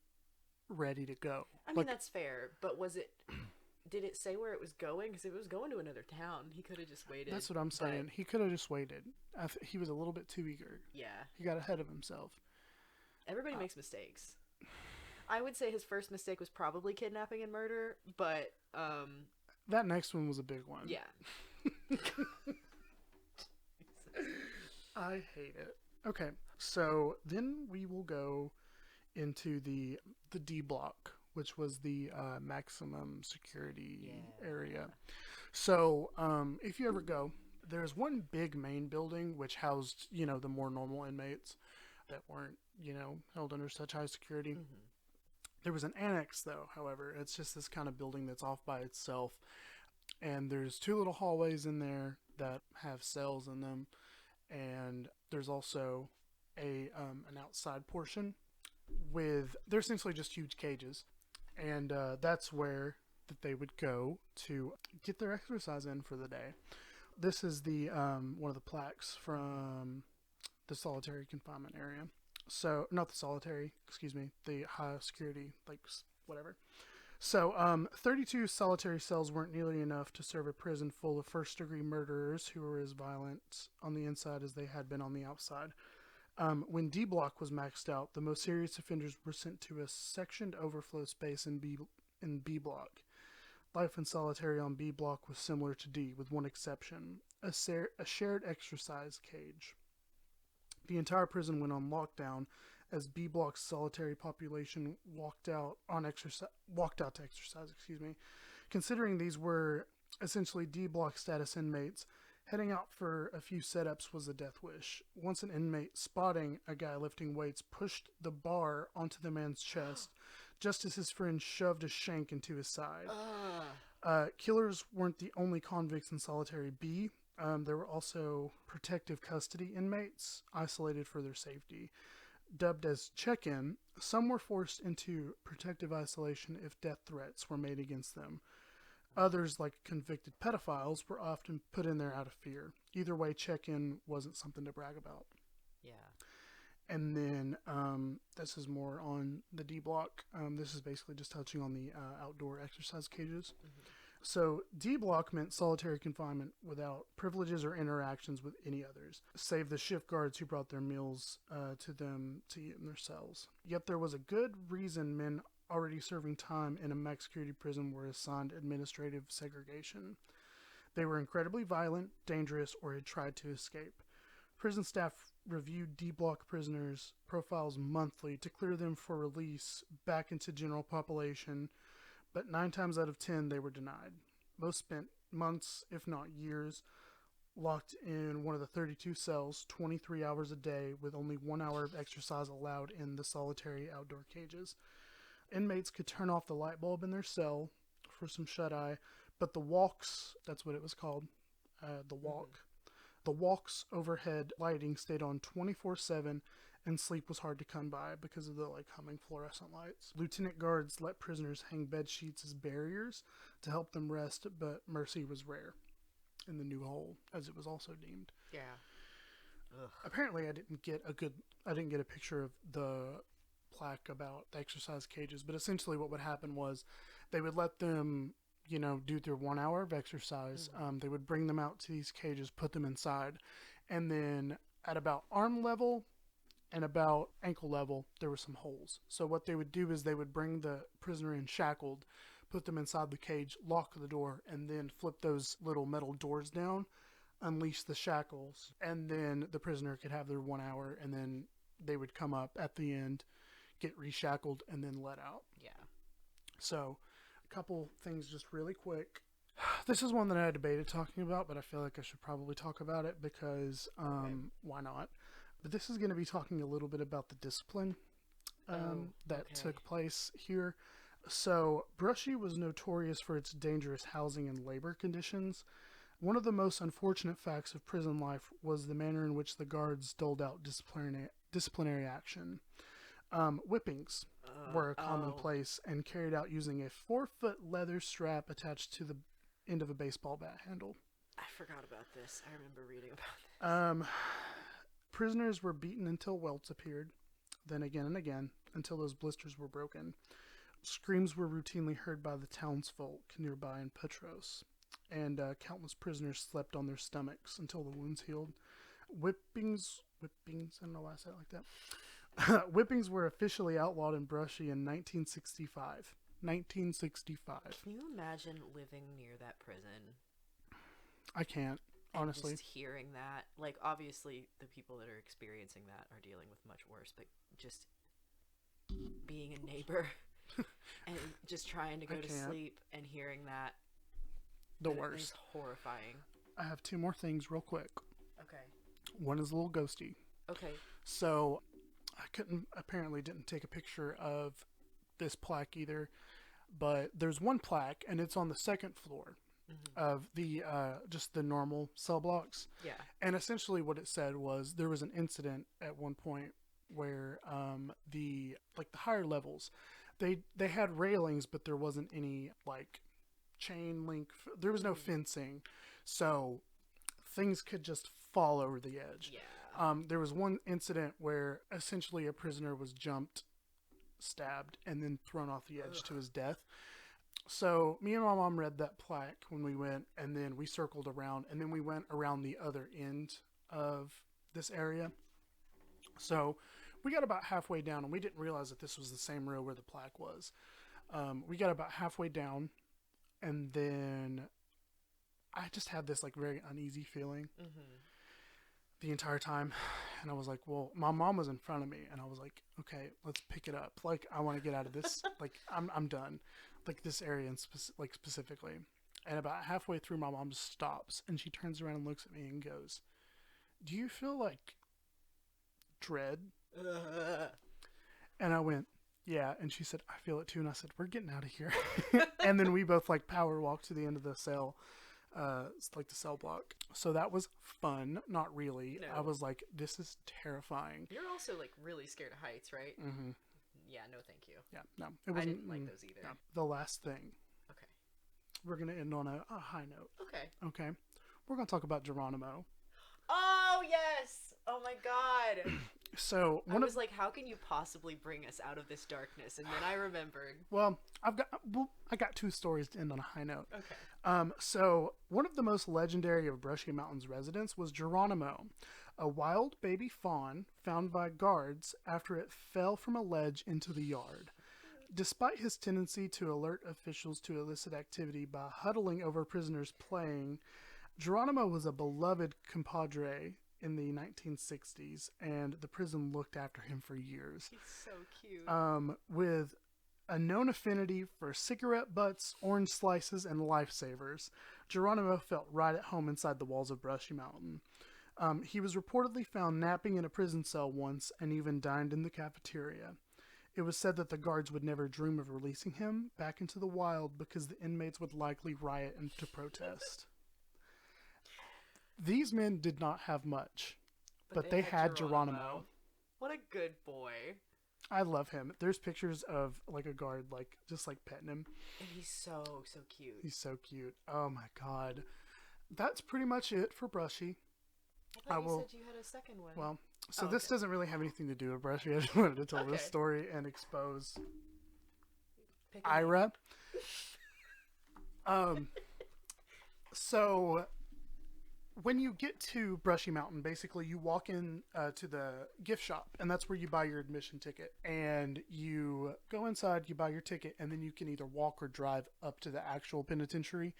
ready to go. I mean, that's fair, but was it... Did it say where it was going? Because if it was going to another town, he could have just waited. That's what I'm saying. He could have just waited. He was a little bit too eager. Yeah. He got ahead of himself. Everybody makes mistakes. I would say his first mistake was probably kidnapping and murder, but, That next one was a big one. yeah. I hate it. Okay, so then we will go into the D block, which was the maximum security area. So if you ever go, there's one big main building which housed, the more normal inmates that weren't, held under such high security. There was an annex, though, however. It's just this kind of building that's off by itself. And there's two little hallways in there that have cells in them. And there's also an outside portion they're essentially just huge cages. And that's where that they would go to get their exercise in for the day. This is the one of the plaques from the solitary confinement area. So, not the solitary, excuse me, the high security, whatever. So, 32 solitary cells weren't nearly enough to serve a prison full of first-degree murderers who were as violent on the inside as they had been on the outside. When D block was maxed out, the most serious offenders were sent to a sectioned overflow space in B block. Life in solitary on B block was similar to D, with one exception: a shared exercise cage. The entire prison went on lockdown as B block's solitary population walked out to exercise. Considering these were essentially D block status inmates, heading out for a few setups was a death wish. Once an inmate spotting a guy lifting weights pushed the bar onto the man's chest, just as his friend shoved a shank into his side. Killers weren't the only convicts in solitary B. There were also protective custody inmates, isolated for their safety. Dubbed as check-in, some were forced into protective isolation if death threats were made against them. Others, like convicted pedophiles, were often put in there out of fear. Either way, check-in wasn't something to brag about. Yeah. And then this is more on the D block. This is basically just touching on the outdoor exercise cages. Mm-hmm. So D block meant solitary confinement without privileges or interactions with any others, save the shift guards who brought their meals to them to eat in their cells. Yet there was a good reason men already serving time in a max security prison were assigned administrative segregation. They were incredibly violent, dangerous, or had tried to escape. Prison staff reviewed D-block prisoners' profiles monthly to clear them for release back into general population, but 9 times out of 10 they were denied. Most spent months, if not years, locked in one of the 32 cells, 23 hours a day, with only 1 hour of exercise allowed in the solitary outdoor cages. Inmates could turn off the light bulb in their cell for some shut-eye, but the walks, that's what it was called, the walk. The walks overhead lighting stayed on 24/7, and sleep was hard to come by because of the humming fluorescent lights. Lieutenant guards let prisoners hang bed sheets as barriers to help them rest, but mercy was rare in the new hole, as it was also deemed. Yeah. Ugh. Apparently, I didn't get a picture of the plaque about the exercise cages, but essentially what would happen was they would let them do their 1 hour of exercise. They would bring them out to these cages, put them inside, and then at about arm level and about ankle level, there were some holes. So what they would do is they would bring the prisoner in shackled, put them inside the cage, lock the door, and then flip those little metal doors down, unleash the shackles, and then the prisoner could have their 1 hour, and then they would come up at the end, get reshackled, and then let out. Yeah. So couple things just really quick. This is one that I debated talking about, but I feel like I should probably talk about it because why not? But this is going to be talking a little bit about the discipline that took place here. So Brushy was notorious for its dangerous housing and labor conditions. One of the most unfortunate facts of prison life was the manner in which the guards doled out disciplinary action. Whippings were a commonplace and carried out using a 4-foot leather strap attached to the end of a baseball bat handle. I forgot about this. I remember reading about this. Prisoners were beaten until welts appeared, then again and again, until those blisters were broken. Screams were routinely heard by the townsfolk nearby in Petros, and countless prisoners slept on their stomachs until the wounds healed. Whippings, I don't know why I said it like that. Whippings were officially outlawed in Brushy in 1965. 1965. Can you imagine living near that prison? I can't, honestly. And just hearing that. Obviously, the people that are experiencing that are dealing with much worse, but just being a neighbor and just trying to go to sleep and hearing that. The worst. Is horrifying. I have 2 more things real quick. Okay. One is a little ghosty. Okay. So I apparently didn't take a picture of this plaque either, but there's one plaque and it's on the 2nd floor of the just the normal cell blocks. Yeah. And essentially what it said was there was an incident at one point where the higher levels, they had railings, but there wasn't any chain link. There was no fencing, so things could just fall over the edge. Yeah. There was one incident where essentially a prisoner was jumped, stabbed, and then thrown off the edge to his death. So me and my mom read that plaque when we went, and then we circled around, and then we went around the other end of this area. So we got about halfway down, and we didn't realize that this was the same row where the plaque was. We got about halfway down, and then I just had this very uneasy feeling the entire time. And I was like, well, my mom was in front of me, and I was like, okay, let's pick it up. I want to get out of this. I'm done. This area specifically. And about halfway through, my mom just stops, and she turns around and looks at me and goes, do you feel dread? And I went, yeah. And she said, I feel it too. And I said, we're getting out of here. And then we both power walked to the end of the cell, the cell block. So that was fun. Not really. No. I was like, this is terrifying. You're also really scared of heights, right? Mm-hmm. Yeah, no thank you. Yeah, no. It wasn't, I didn't like those either. No. The last thing. Okay. we're going to end on a high note. Okay. Okay. We're going to talk about Geronimo. Oh, yes! Oh my god! So, I was like, how can you possibly bring us out of this darkness? And then I remembered. well, I got 2 stories to end on a high note. Okay. So one of the most legendary of Brushy Mountain's residents was Geronimo, a wild baby fawn found by guards after it fell from a ledge into the yard. Despite his tendency to alert officials to illicit activity by huddling over prisoners playing, Geronimo was a beloved compadre in the 1960s, and the prison looked after him for years. He's so cute. With a known affinity for cigarette butts, orange slices, and lifesavers, Geronimo felt right at home inside the walls of Brushy Mountain. He was reportedly found napping in a prison cell once and even dined in the cafeteria. It was said that the guards would never dream of releasing him back into the wild because the inmates would likely riot and to protest. These men did not have much, but they had Geronimo. What a good boy. I love him. There's pictures of like a guard just petting him. And he's so cute. He's so cute. Oh my god. That's pretty much it for Brushy. I thought you said you had a second one. Well, so this doesn't really have anything to do with Brushy. I just wanted to tell this story and expose Ira. So when you get to Brushy Mountain, basically you walk in to the gift shop, and that's where you buy your admission ticket. And you go inside, you buy your ticket, and then you can either walk or drive up to the actual penitentiary.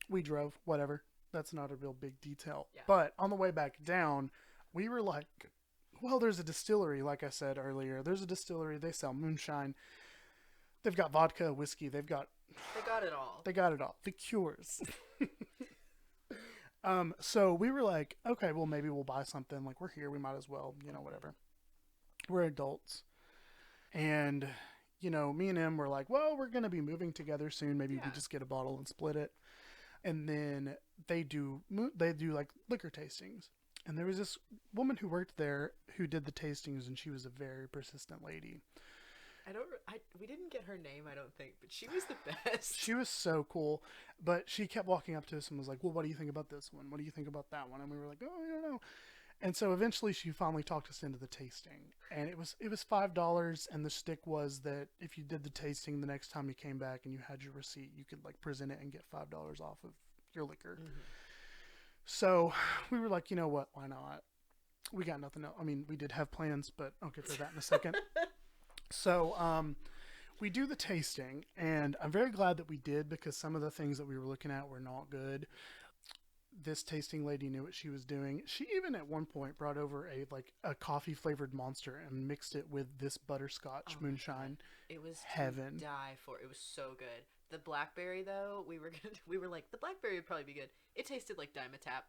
We drove, whatever. That's not a real big detail. Yeah. But on the way back down, we were like, well, there's a distillery, like I said earlier. There's a distillery. They sell moonshine. They've got vodka, whiskey. They got it all. They got it all. The cures. So we were like, okay, well, maybe we'll buy something. Like, we're here. We might as well, whatever. We're adults. And, me and him were like, well, we're going to be moving together soon. Maybe we just get a bottle and split it. And then they do like liquor tastings. And there was this woman who worked there who did the tastings, and she was a very persistent lady. We didn't get her name, I don't think, but she was the best. She was so cool, but she kept walking up to us and was like, well, what do you think about this one? What do you think about that one? And we were like, oh, I don't know. And so eventually she finally talked us into the tasting, and it was $5, and the stick was that if you did the tasting the next time you came back and you had your receipt, you could present it and get $5 off of your liquor. Mm-hmm. So we were like, you know what? Why not? We got nothing else. I mean, we did have plans, but I'll get to that in a second. So we do the tasting, and I'm very glad that we did, because some of the things that we were looking at were not good. This tasting lady knew what she was doing. She even at one point brought over a coffee flavored Monster and mixed it with this butterscotch moonshine. It was heaven. To die for. It was so good. The blackberry though, we were like, the blackberry would probably be good. It tasted like Dimetap.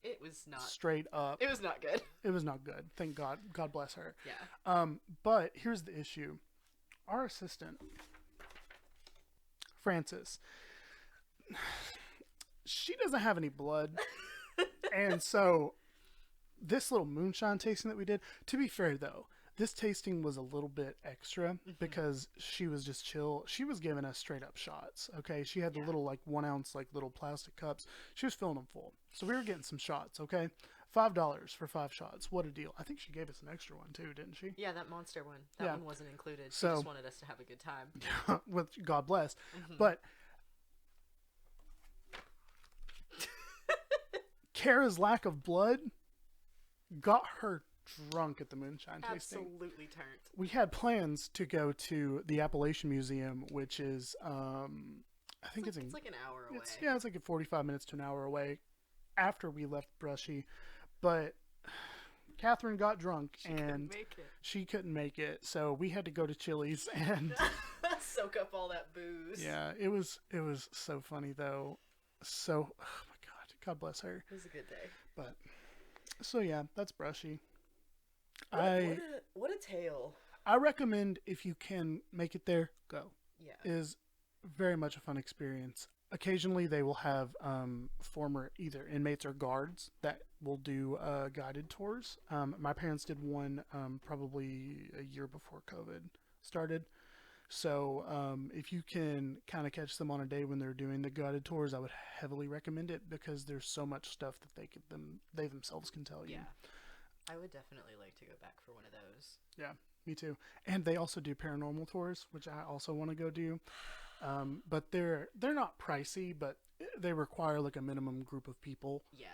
It was not. Straight up. It was not good. It was not good. Thank God. God bless her. Yeah. But here's the issue. Our assistant, Frances, she doesn't have any blood. And so this little moonshine tasting that we did, to be fair though, this tasting was a little bit extra because she was just chill. She was giving us straight up shots. Okay. She had the little 1 ounce little plastic cups. She was filling them full. So we were getting some shots. Okay. $5 for 5 shots. What a deal. I think she gave us an extra one too, didn't she? Yeah, that Monster one. That one wasn't included. She So, just wanted us to have a good time. With God bless. But Kara's lack of blood got her drunk at the moonshine tasting. Absolutely turned. We had plans to go to the Appalachian Museum, which is I think it's like an hour away. It's like 45 minutes to an hour away after we left Brushy, but Catherine got drunk and she couldn't make it, so we had to go to Chili's and soak up all that booze. Yeah, it was so funny though. So, oh my God, God bless her. It was a good day. But so yeah, that's Brushy. What a tale. I recommend, if you can make it there, go. Yeah. It is very much a fun experience. Occasionally they will have former either inmates or guards that will do guided tours. My parents did one probably a year before COVID started. So if you can kind of catch them on a day when they're doing the guided tours, I would heavily recommend it because there's so much stuff that they themselves can tell you. Yeah. I would definitely like to go back for one of those. Yeah, me too. And they also do paranormal tours, which I also want to go do. But they're not pricey, but they require like a minimum group of people. Yeah.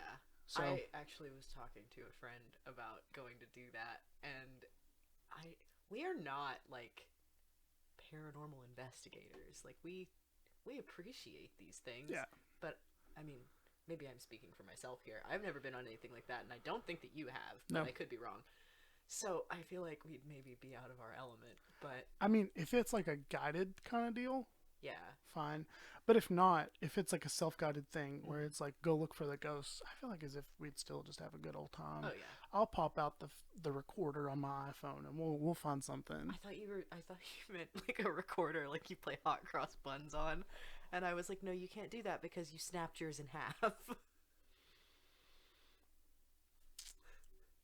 So I actually was talking to a friend about going to do that, and we are not like paranormal investigators. Like we appreciate these things. Yeah. But I mean, maybe I'm speaking for myself here. I've never been on anything like that, and I don't think that you have, but No. I could be wrong. So I feel like we'd maybe be out of our element, but I mean, if it's like a guided kind of deal, yeah. fine. But if not, if it's like a self-guided thing where it's like go look for the ghosts, I feel like as if we'd still just have a good old time. Oh yeah. I'll pop out the recorder on my iPhone and we'll find something. I thought you meant like a recorder, like you play hot cross buns on, and I was like, no, you can't do that because you snapped yours in half.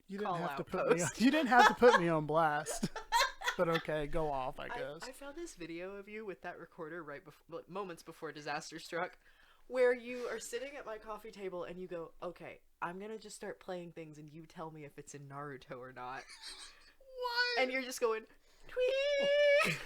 You didn't Call have to out put me on, post. you didn't have to put me on blast. But okay, go off, I guess. I found this video of you with that recorder right before, moments before disaster struck, where you are sitting at my coffee table and you go, okay, I'm gonna just start playing things and you tell me if it's in Naruto or not. What? And you're just going, tweet!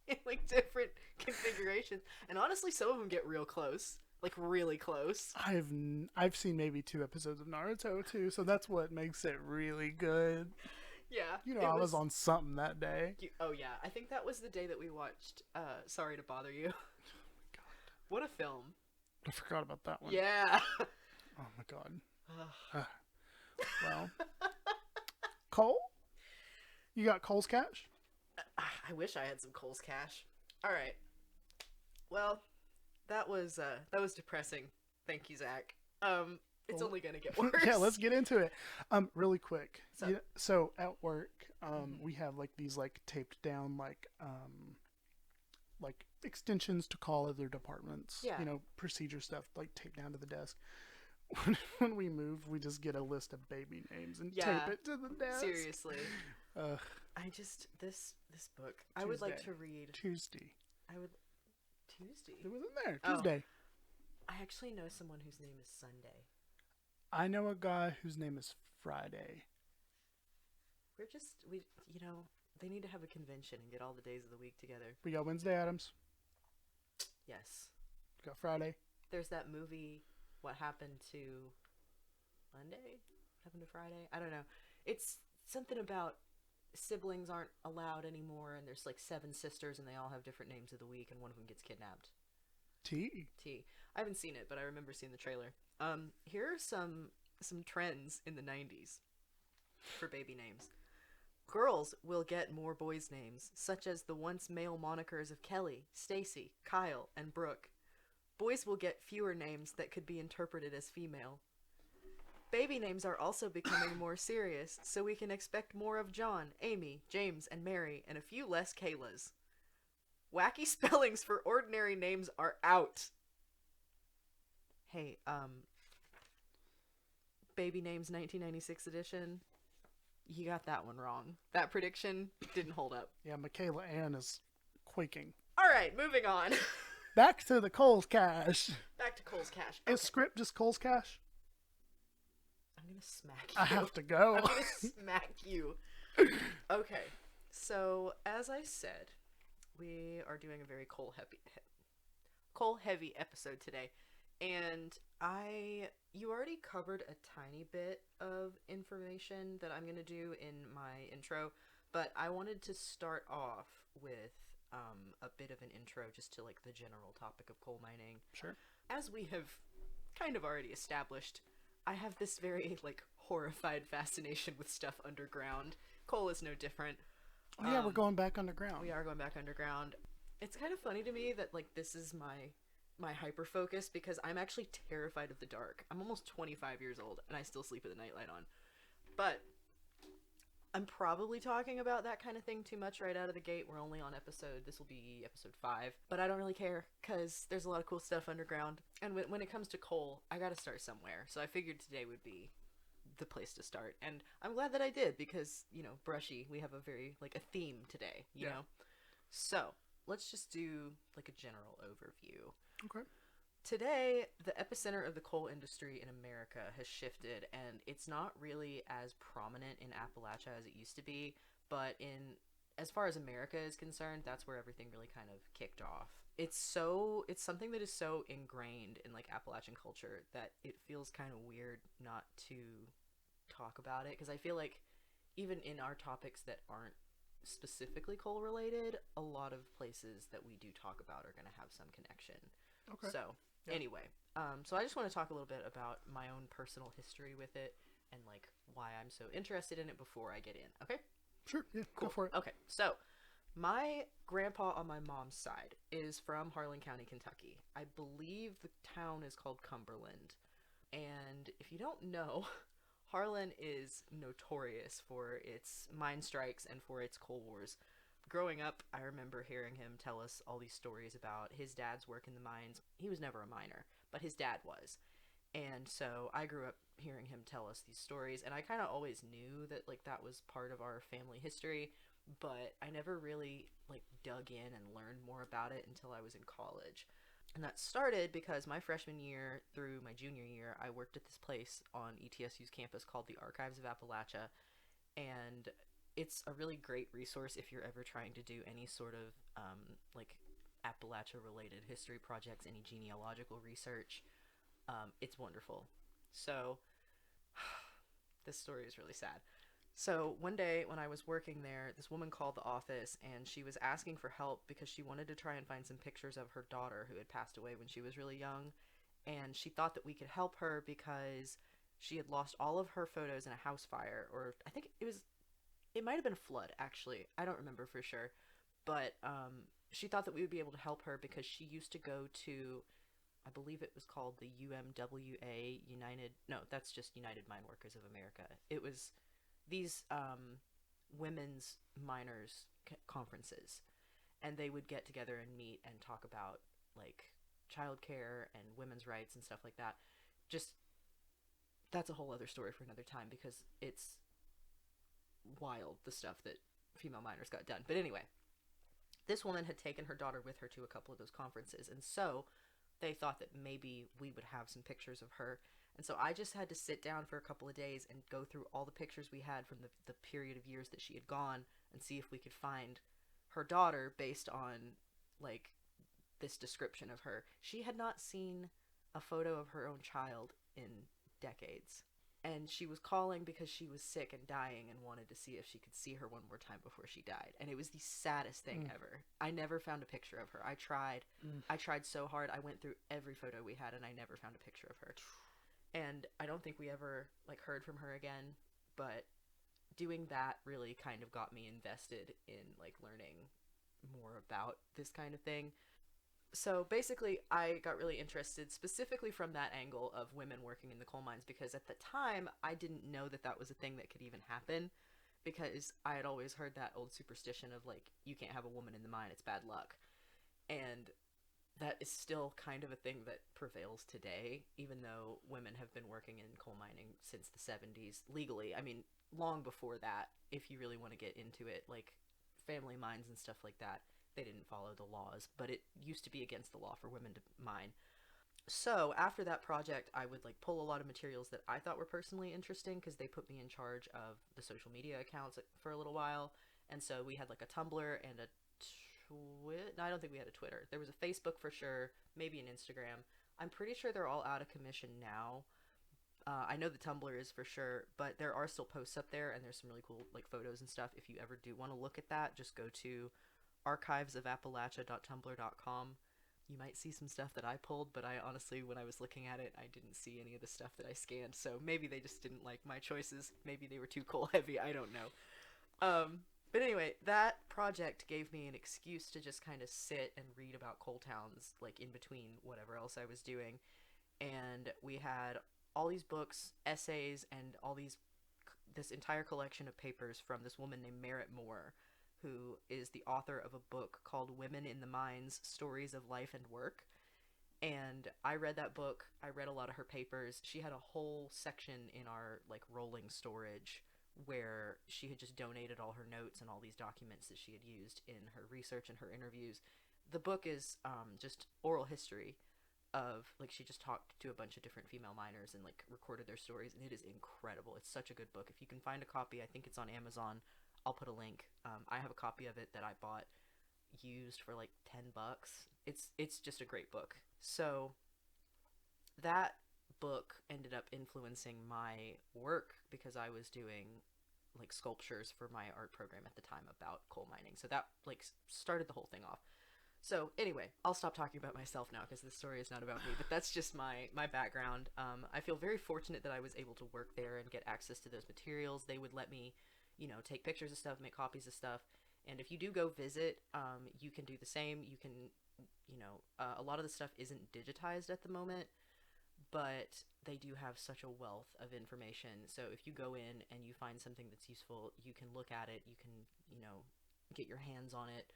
In like different configurations. And honestly, some of them get real close. Like really close. I've seen maybe 2 episodes of Naruto too, so that's what makes it really good. Yeah. You know, it I was on something that day. Oh yeah, I think that was the day that we watched Sorry to Bother You. What a film. I forgot about that one. Yeah. Oh my god. Well, Cole? You got Cole's cash? I wish I had some Cole's cash. All right. Well, that was depressing. Thank you, Zach. It's only gonna get worse. Yeah, let's get into it. Really quick. So- So at work, we have like these like taped down like extensions to call other departments. Yeah. You know, procedure stuff like taped down to the desk. When we move, we just get a list of baby names and Yeah. tape it to the desk. Seriously. Ugh. I just this book. I would like Tuesday. to read. Tuesday. I would Tuesday. It was in there. Oh. Tuesday. I actually know someone whose name is Sunday. I know a guy whose name is Friday. We they need to have a convention and get all the days of the week together. We got Wednesday Adams. Yes. We got Friday. There's that movie, What Happened to Monday? What Happened to Friday? I don't know. It's something about siblings aren't allowed anymore, and there's like 7 sisters, and they all have different names of the week, and one of them gets kidnapped. T. I haven't seen it, but I remember seeing the trailer. Here are some trends in the 90s for baby names. Girls will get more boys' names, such as the once male monikers of Kelly, Stacy, Kyle, and Brooke. Boys will get fewer names that could be interpreted as female. Baby names are also becoming more serious, so we can expect more of John, Amy, James, and Mary, and a few less Kaylas. Wacky spellings for ordinary names are out. Hey, Baby Names 1996 edition, you got that one wrong. That prediction didn't hold up. Yeah, Michaela Ann is quaking. Alright, moving on. Back to the Cole's cash. Back to Cole's cash. Is script just Cole's cash? I'm gonna smack you. I have to go. I'm gonna smack you. Okay, so as I said, we are doing a very coal heavy episode today, and you already covered a tiny bit of information that I'm gonna do in my intro, but I wanted to start off with a bit of an intro just to like the general topic of coal mining. Sure. As we have kind of already established, I have this very like horrified fascination with stuff underground. Coal is no different. Oh yeah, we're going back underground. We are going back underground. It's kind of funny to me that like this is my hyper focus because I'm actually terrified of the dark. I'm almost 25 years old and I still sleep with a nightlight on. But I'm probably talking about that kind of thing too much right out of the gate. We're only on this will be episode 5, but I don't really care because there's a lot of cool stuff underground. And when it comes to coal, I gotta start somewhere. So I figured today would be the place to start. And I'm glad that I did because, Brushy, we have a very, like, a theme today, you know? So, let's just do like a general overview. Okay. Today, the epicenter of the coal industry in America has shifted, and it's not really as prominent in Appalachia as it used to be, but as far as America is concerned, that's where everything really kind of kicked off. It's something that is so ingrained in like Appalachian culture that it feels kind of weird not to talk about it, because I feel like even in our topics that aren't specifically coal related, a lot of places that we do talk about are going to have some connection. Okay. So, Yeah. anyway, so I just want to talk a little bit about my own personal history with it and like why I'm so interested in it before I get in. Okay? Sure. Yeah. Cool. Go for it. Okay. So, my grandpa on my mom's side is from Harlan County, Kentucky. I believe the town is called Cumberland. And if you don't know, Harlan is notorious for its mine strikes and for its coal wars. Growing up, I remember hearing him tell us all these stories about his dad's work in the mines. He was never a miner, but his dad was. And so I grew up hearing him tell us these stories, and I kind of always knew that like that was part of our family history, but I never really like dug in and learned more about it until I was in college. And that started because my freshman year through my junior year, I worked at this place on ETSU's campus called the Archives of Appalachia, and it's a really great resource if you're ever trying to do any sort of like Appalachia related history projects, any genealogical research. It's wonderful. So this story is really sad. So one day when I was working there, this woman called the office and she was asking for help because she wanted to try and find some pictures of her daughter who had passed away when she was really young. And she thought that we could help her because she had lost all of her photos in a house fire, or I think it might have been a flood, actually. I don't remember for sure. But she thought that we would be able to help her because she used to go to, I believe it was called the UMWA, that's just United Mine Workers of America. It was these women's miners conferences. And they would get together and meet and talk about, like, childcare and women's rights and stuff like that. Just, that's a whole other story for another time because it's wild, the stuff that female miners got done. But anyway, this woman had taken her daughter with her to a couple of those conferences, and so they thought that maybe we would have some pictures of her. And so I just had to sit down for a couple of days and go through all the pictures we had from the period of years that she had gone and see if we could find her daughter based on, like, this description of her. She had not seen a photo of her own child in decades. And she was calling because she was sick and dying and wanted to see if she could see her one more time before she died. And it was the saddest thing ever. I never found a picture of her. I tried. I tried so hard. I went through every photo we had and I never found a picture of her. And I don't think we ever, like, heard from her again. But doing that really kind of got me invested in, like, learning more about this kind of thing. So basically, I got really interested specifically from that angle of women working in the coal mines because at the time, I didn't know that that was a thing that could even happen because I had always heard that old superstition of, like, you can't have a woman in the mine, it's bad luck. And that is still kind of a thing that prevails today, even though women have been working in coal mining since the 70s legally. I mean, long before that, if you really want to get into it, like family mines and stuff like that, they didn't follow the laws, but it used to be against the law for women to mine. So after that project, I would like pull a lot of materials that I thought were personally interesting because they put me in charge of the social media accounts for a little while. And so we had like a Tumblr and a no, I don't think we had a Twitter. There was a Facebook for sure, maybe an Instagram. I'm pretty sure they're all out of commission now. I know the Tumblr is for sure, but there are still posts up there, and there's some really cool like photos and stuff. If you ever do want to look at that, just go to archivesofappalachia.tumblr.com. You might see some stuff that I pulled, but I honestly, when I was looking at it, I didn't see any of the stuff that I scanned. So maybe they just didn't like my choices. Maybe they were too coal heavy. I don't know. But anyway, that project gave me an excuse to just kind of sit and read about coal towns, like in between whatever else I was doing. And we had all these books, essays, and this entire collection of papers from this woman named Merritt Moore, who is the author of a book called Women in the Mines, Stories of Life and Work. And I read that book. I read a lot of her papers. She had a whole section in our like rolling storage where she had just donated all her notes and all these documents that she had used in her research and her interviews. The book is just oral history of, like, she just talked to a bunch of different female miners and, like, recorded their stories, and it is incredible. It's such a good book. If you can find a copy, I think it's on Amazon. I'll put a link. I have a copy of it that I bought used for like $10. It's just a great book. So that book ended up influencing my work because I was doing like sculptures for my art program at the time about coal mining. So that like started the whole thing off. So anyway, I'll stop talking about myself now because this story is not about me, but that's just my background. I feel very fortunate that I was able to work there and get access to those materials. They would let me, you know, take pictures of stuff, make copies of stuff. And if you do go visit, you can do the same. You can, you know, a lot of the stuff isn't digitized at the moment, but they do have such a wealth of information. So if you go in and you find something that's useful, you can look at it, you can, you know, get your hands on it,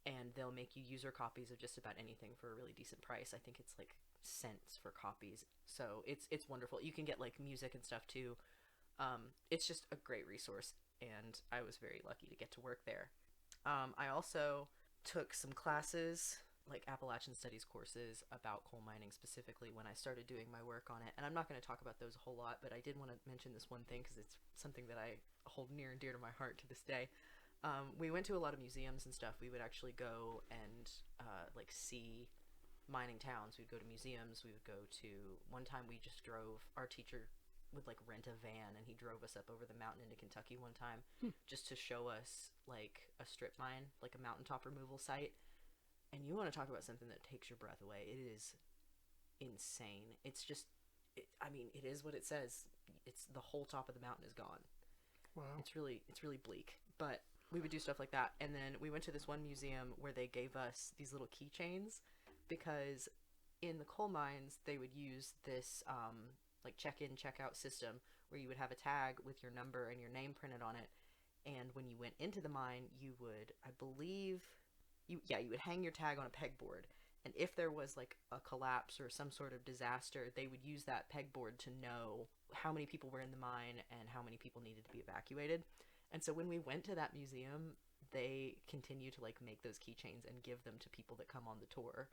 and they'll make you user copies of just about anything for a really decent price. I think it's like cents for copies. So it's wonderful. You can get like music and stuff too. It's just a great resource, and I was very lucky to get to work there. I also took some classes, like Appalachian Studies courses about coal mining specifically when I started doing my work on it. And I'm not going to talk about those a whole lot, but I did want to mention this one thing because it's something that I hold near and dear to my heart to this day. We went to a lot of museums and stuff. We would actually go and like see mining towns. We'd go to museums. We would go to, one time we just drove, our teacher would like rent a van and he drove us up over the mountain into Kentucky one time just to show us like a strip mine, like a mountaintop removal site. And you want to talk about something that takes your breath away. It is insane. It's just, I mean, it is what it says. It's the whole top of the mountain is gone. Wow. It's really bleak, but we would do stuff like that. And then we went to this one museum where they gave us these little keychains because in the coal mines they would use this like check-in check-out system where you would have a tag with your number and your name printed on it, and when you went into the mine you would, I believe, you would hang your tag on a pegboard, and if there was like a collapse or some sort of disaster, they would use that pegboard to know how many people were in the mine and how many people needed to be evacuated. And so when we went to that museum, they continue to like make those keychains and give them to people that come on the tour.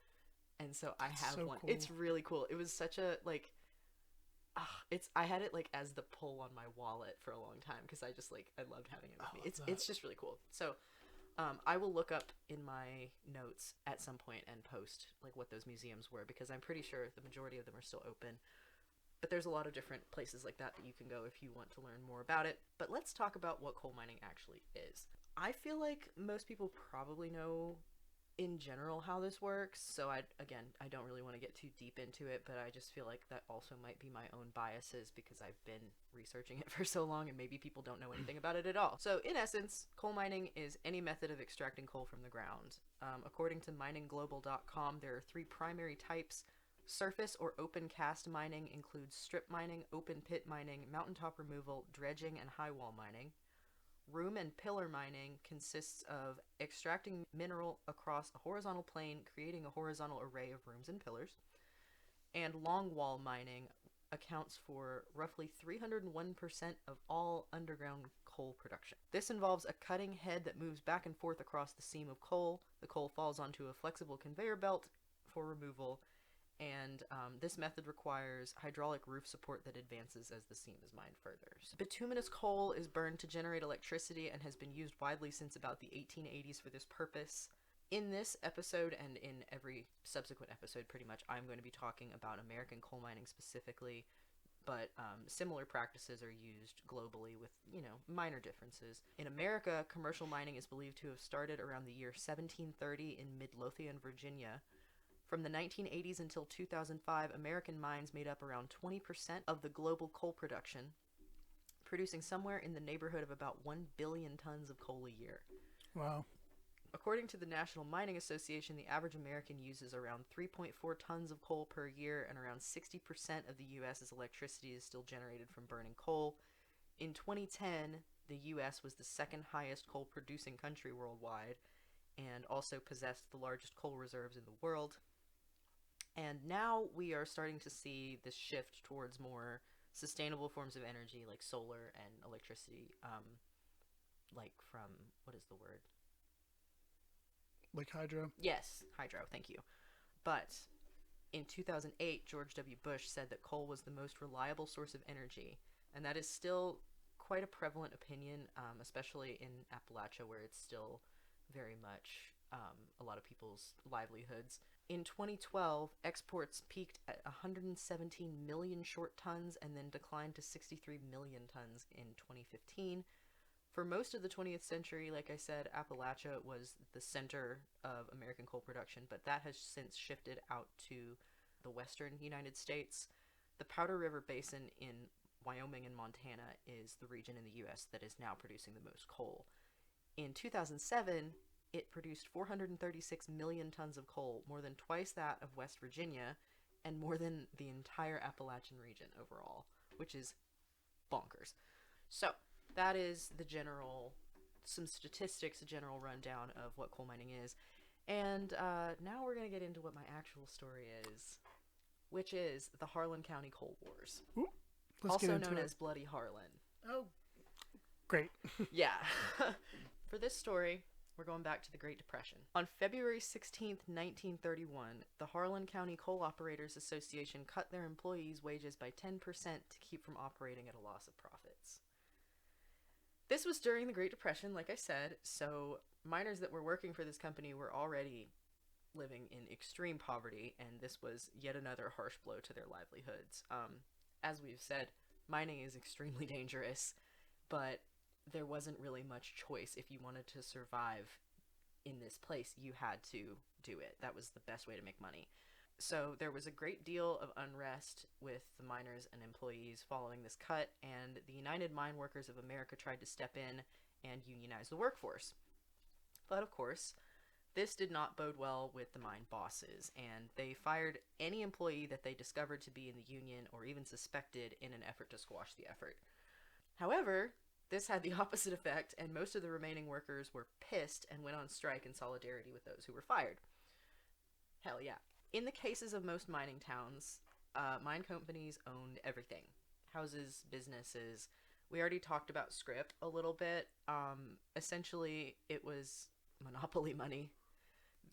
And so I have so one. cool. It's really cool. It was such a like I had it like as the pull on my wallet for a long time because I just like I loved having it with me. It's just really cool. So I will look up in my notes at some point and post like what those museums were because I'm pretty sure the majority of them are still open. But there's a lot of different places like that you can go if you want to learn more about it. But let's talk about what coal mining actually is. I feel like most people probably know in general how this works, so I don't really want to get too deep into it, but I just feel like that also might be my own biases because I've been researching it for so long and maybe people don't know anything about it at all. So in essence, coal mining is any method of extracting coal from the ground. According to miningglobal.com, there are 3 primary types. Surface or open cast mining includes strip mining, open pit mining, mountaintop removal, dredging, and high wall mining. Room and pillar mining consists of extracting mineral across a horizontal plane, creating a horizontal array of rooms and pillars. And long wall mining accounts for roughly 301% of all underground coal production. This involves a cutting head that moves back and forth across the seam of coal. The coal falls onto a flexible conveyor belt for removal, and this method requires hydraulic roof support that advances as the seam is mined further. So bituminous coal is burned to generate electricity and has been used widely since about the 1880s for this purpose. In this episode and in every subsequent episode pretty much, I'm going to be talking about American coal mining specifically, but similar practices are used globally with, you know, minor differences. In America, commercial mining is believed to have started around the year 1730 in Midlothian, Virginia. From the 1980s until 2005, American mines made up around 20% of the global coal production, producing somewhere in the neighborhood of about 1 billion tons of coal a year. Wow. According to the National Mining Association, the average American uses around 3.4 tons of coal per year, and around 60% of the U.S.'s electricity is still generated from burning coal. In 2010, the U.S. was the second highest coal producing country worldwide, and also possessed the largest coal reserves in the world. And now we are starting to see this shift towards more sustainable forms of energy like solar and electricity, like from, what is the word? Like hydro. Yes, hydro, thank you. But in 2008, George W. Bush said that coal was the most reliable source of energy, and that is still quite a prevalent opinion, especially in Appalachia, where it's still very much a lot of people's livelihoods. In 2012, exports peaked at 117 million short tons and then declined to 63 million tons in 2015. For most of the 20th century, like I said, Appalachia was the center of American coal production, but that has since shifted out to the western United States. The Powder River Basin in Wyoming and Montana is the region in the U.S. that is now producing the most coal. In 2007, it produced 436 million tons of coal, more than twice that of West Virginia, and more than the entire Appalachian region overall, which is bonkers. So, that is some statistics, a general rundown of what coal mining is. And now we're going to get into what my actual story is, which is the Harlan County Coal Wars, Ooh, let's also get into known it. as Bloody Harlan. Oh, great. Yeah. For this story, we're going back to the Great Depression. On February 16th, 1931, the Harlan County Coal Operators Association cut their employees' wages by 10% to keep from operating at a loss of profits. This was during the Great Depression, like I said, so miners that were working for this company were already living in extreme poverty, and this was yet another harsh blow to their livelihoods. As we've said, mining is extremely dangerous, but there wasn't really much choice. If you wanted to survive in this place, you had to do it. That was the best way to make money. So there was a great deal of unrest with the miners and employees following this cut, and the United Mine Workers of America tried to step in and unionize the workforce. But of course, this did not bode well with the mine bosses, and they fired any employee that they discovered to be in the union or even suspected in an effort to squash the effort. However, this had the opposite effect, and most of the remaining workers were pissed and went on strike in solidarity with those who were fired. Hell yeah. In the cases of most mining towns, mine companies owned everything. Houses, businesses. We already talked about scrip a little bit. Essentially, it was monopoly money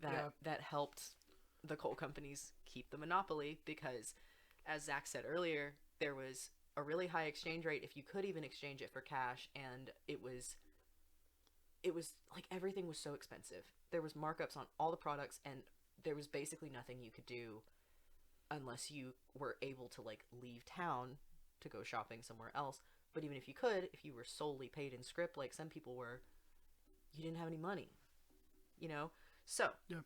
that helped the coal companies keep the monopoly because, as Zack said earlier, there was a really high exchange rate if you could even exchange it for cash, and it was like everything was so expensive. There was markups on all the products, and there was basically nothing you could do unless you were able to like leave town to go shopping somewhere else. But even if you could, if you were solely paid in scrip like some people were, you didn't have any money, you know? So Yeah.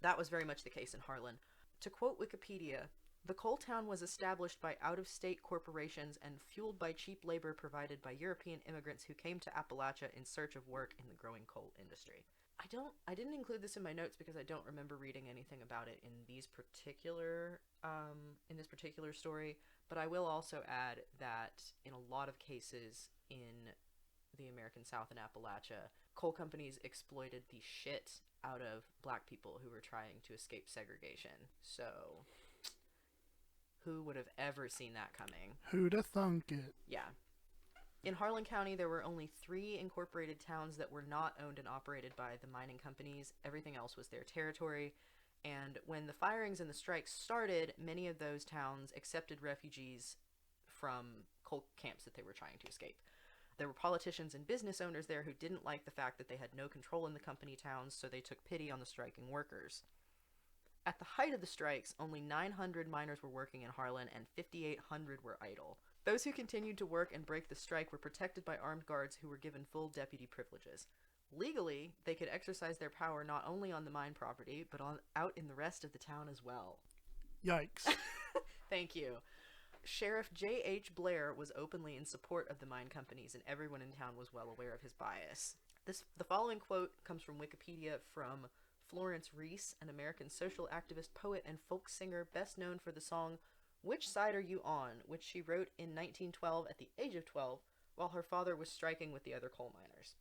that was very much the case in Harlan. To quote Wikipedia, the coal town was established by out-of-state corporations and fueled by cheap labor provided by European immigrants who came to Appalachia in search of work in the growing coal industry. I didn't include this in my notes because I don't remember reading anything about it in this particular story, but I will also add that in a lot of cases in the American South and Appalachia, coal companies exploited the shit out of black people who were trying to escape segregation. So who would have ever seen that coming? Who'd have thunk it? Yeah. In Harlan County, there were only 3 incorporated towns that were not owned and operated by the mining companies. Everything else was their territory. And when the firings and the strikes started, many of those towns accepted refugees from coal camps that they were trying to escape. There were politicians and business owners there who didn't like the fact that they had no control in the company towns, so they took pity on the striking workers. At the height of the strikes, only 900 miners were working in Harlan and 5,800 were idle. Those who continued to work and break the strike were protected by armed guards who were given full deputy privileges. Legally, they could exercise their power not only on the mine property, but out in the rest of the town as well. Yikes. Thank you. Sheriff J.H. Blair was openly in support of the mine companies, and everyone in town was well aware of his bias. The following quote comes from Wikipedia from Florence Reese, an American social activist, poet, and folk singer best known for the song "Which Side Are You On?", which she wrote in 1912 at the age of 12 while her father was striking with the other coal miners.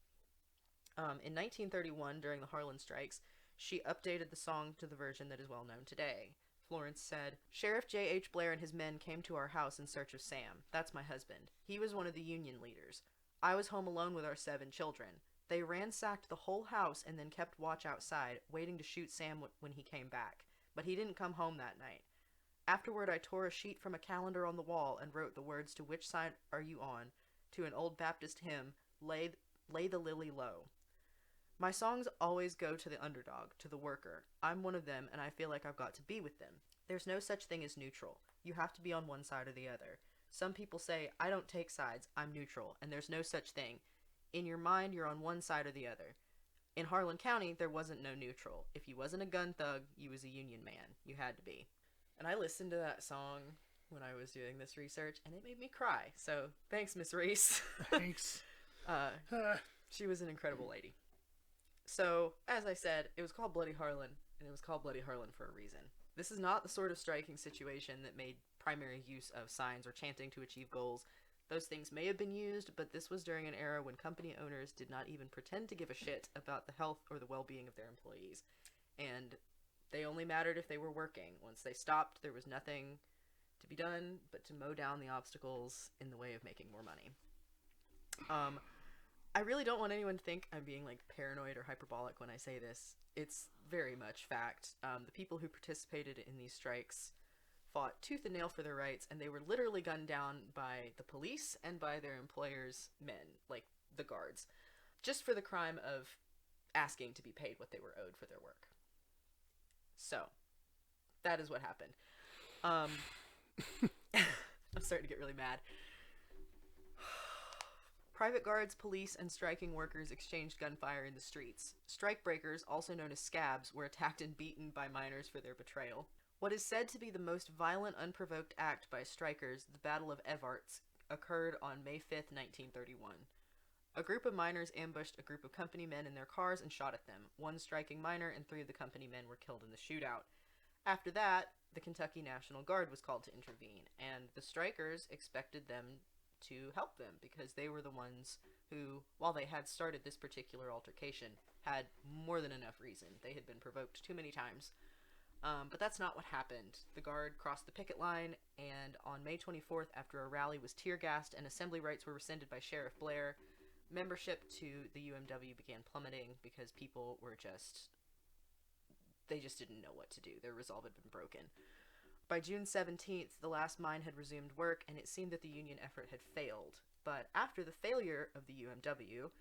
In 1931, during the Harlan strikes, she updated the song to the version that is well known today. Florence said, Sheriff J.H. Blair and his men came to our house in search of Sam. That's my husband. He was one of the union leaders. I was home alone with our 7 children. They ransacked the whole house and then kept watch outside, waiting to shoot Sam when he came back. But he didn't come home that night. Afterward, I tore a sheet from a calendar on the wall and wrote the words "To which side are you on?" to an old Baptist hymn, Lay the lily low. My songs always go to the underdog, to the worker. I'm one of them, and I feel like I've got to be with them. There's no such thing as neutral. You have to be on one side or the other. Some people say, I don't take sides, I'm neutral, and there's no such thing. In your mind, you're on one side or the other. In Harlan County, there wasn't no neutral. If you wasn't a gun thug, you was a union man. You had to be. And I listened to that song when I was doing this research, and it made me cry. So, thanks, Miss Reese. Thanks. She was an incredible lady. So, as I said, it was called Bloody Harlan, and it was called Bloody Harlan for a reason. This is not the sort of striking situation that made primary use of signs or chanting to achieve goals. Those things may have been used, but this was during an era when company owners did not even pretend to give a shit about the health or the well-being of their employees. And they only mattered if they were working. Once they stopped, there was nothing to be done but to mow down the obstacles in the way of making more money. I really don't want anyone to think I'm being like paranoid or hyperbolic when I say this. It's very much fact. The people who participated in these strikes fought tooth and nail for their rights, and they were literally gunned down by the police and by their employers' men, like the guards, just for the crime of asking to be paid what they were owed for their work. So, that is what happened. I'm starting to get really mad. Private guards, police, and striking workers exchanged gunfire in the streets. Strike breakers, also known as scabs, were attacked and beaten by miners for their betrayal. What is said to be the most violent, unprovoked act by strikers, the Battle of Evarts, occurred on May 5th, 1931. A group of miners ambushed a group of company men in their cars and shot at them. 1 striking miner and 3 of the company men were killed in the shootout. After that, the Kentucky National Guard was called to intervene, and the strikers expected them to help them because they were the ones who, while they had started this particular altercation, had more than enough reason. They had been provoked too many times. But that's not what happened. The Guard crossed the picket line, and on May 24th, after a rally was tear-gassed and assembly rights were rescinded by Sheriff Blair, membership to the UMW began plummeting because people were they just didn't know what to do. Their resolve had been broken. By June 17th, the last mine had resumed work, and it seemed that the union effort had failed. But after the failure of the UMW,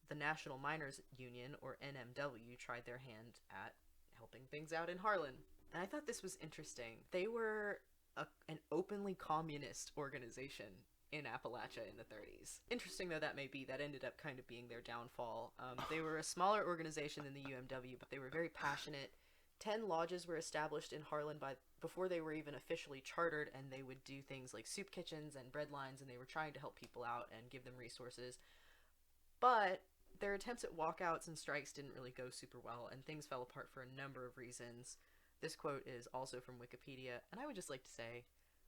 the National Miners Union, or NMW, tried their hand at helping things out in Harlan. And I thought this was interesting. They were an openly communist organization in Appalachia in the 30s. Interesting though that may be, that ended up kind of being their downfall. They were a smaller organization than the UMW, but they were very passionate. 10 lodges were established in Harlan before they were even officially chartered, and they would do things like soup kitchens and bread lines, and they were trying to help people out and give them resources. But their attempts at walkouts and strikes didn't really go super well, and things fell apart for a number of reasons. This quote is also from Wikipedia, and I would just like to say,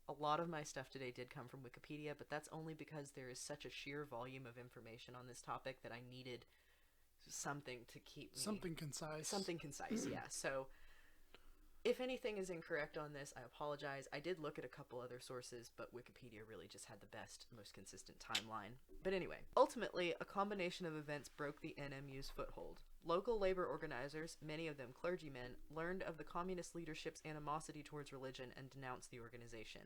a lot of my stuff today did come from Wikipedia, but that's only because there is such a sheer volume of information on this topic that I needed something to keep me... Something concise. Something concise, yeah. So, if anything is incorrect on this, I apologize. I did look at a couple other sources, but Wikipedia really just had the best, most consistent timeline. But anyway, ultimately, a combination of events broke the NMU's foothold. Local labor organizers, many of them clergymen, learned of the communist leadership's animosity towards religion and denounced the organization.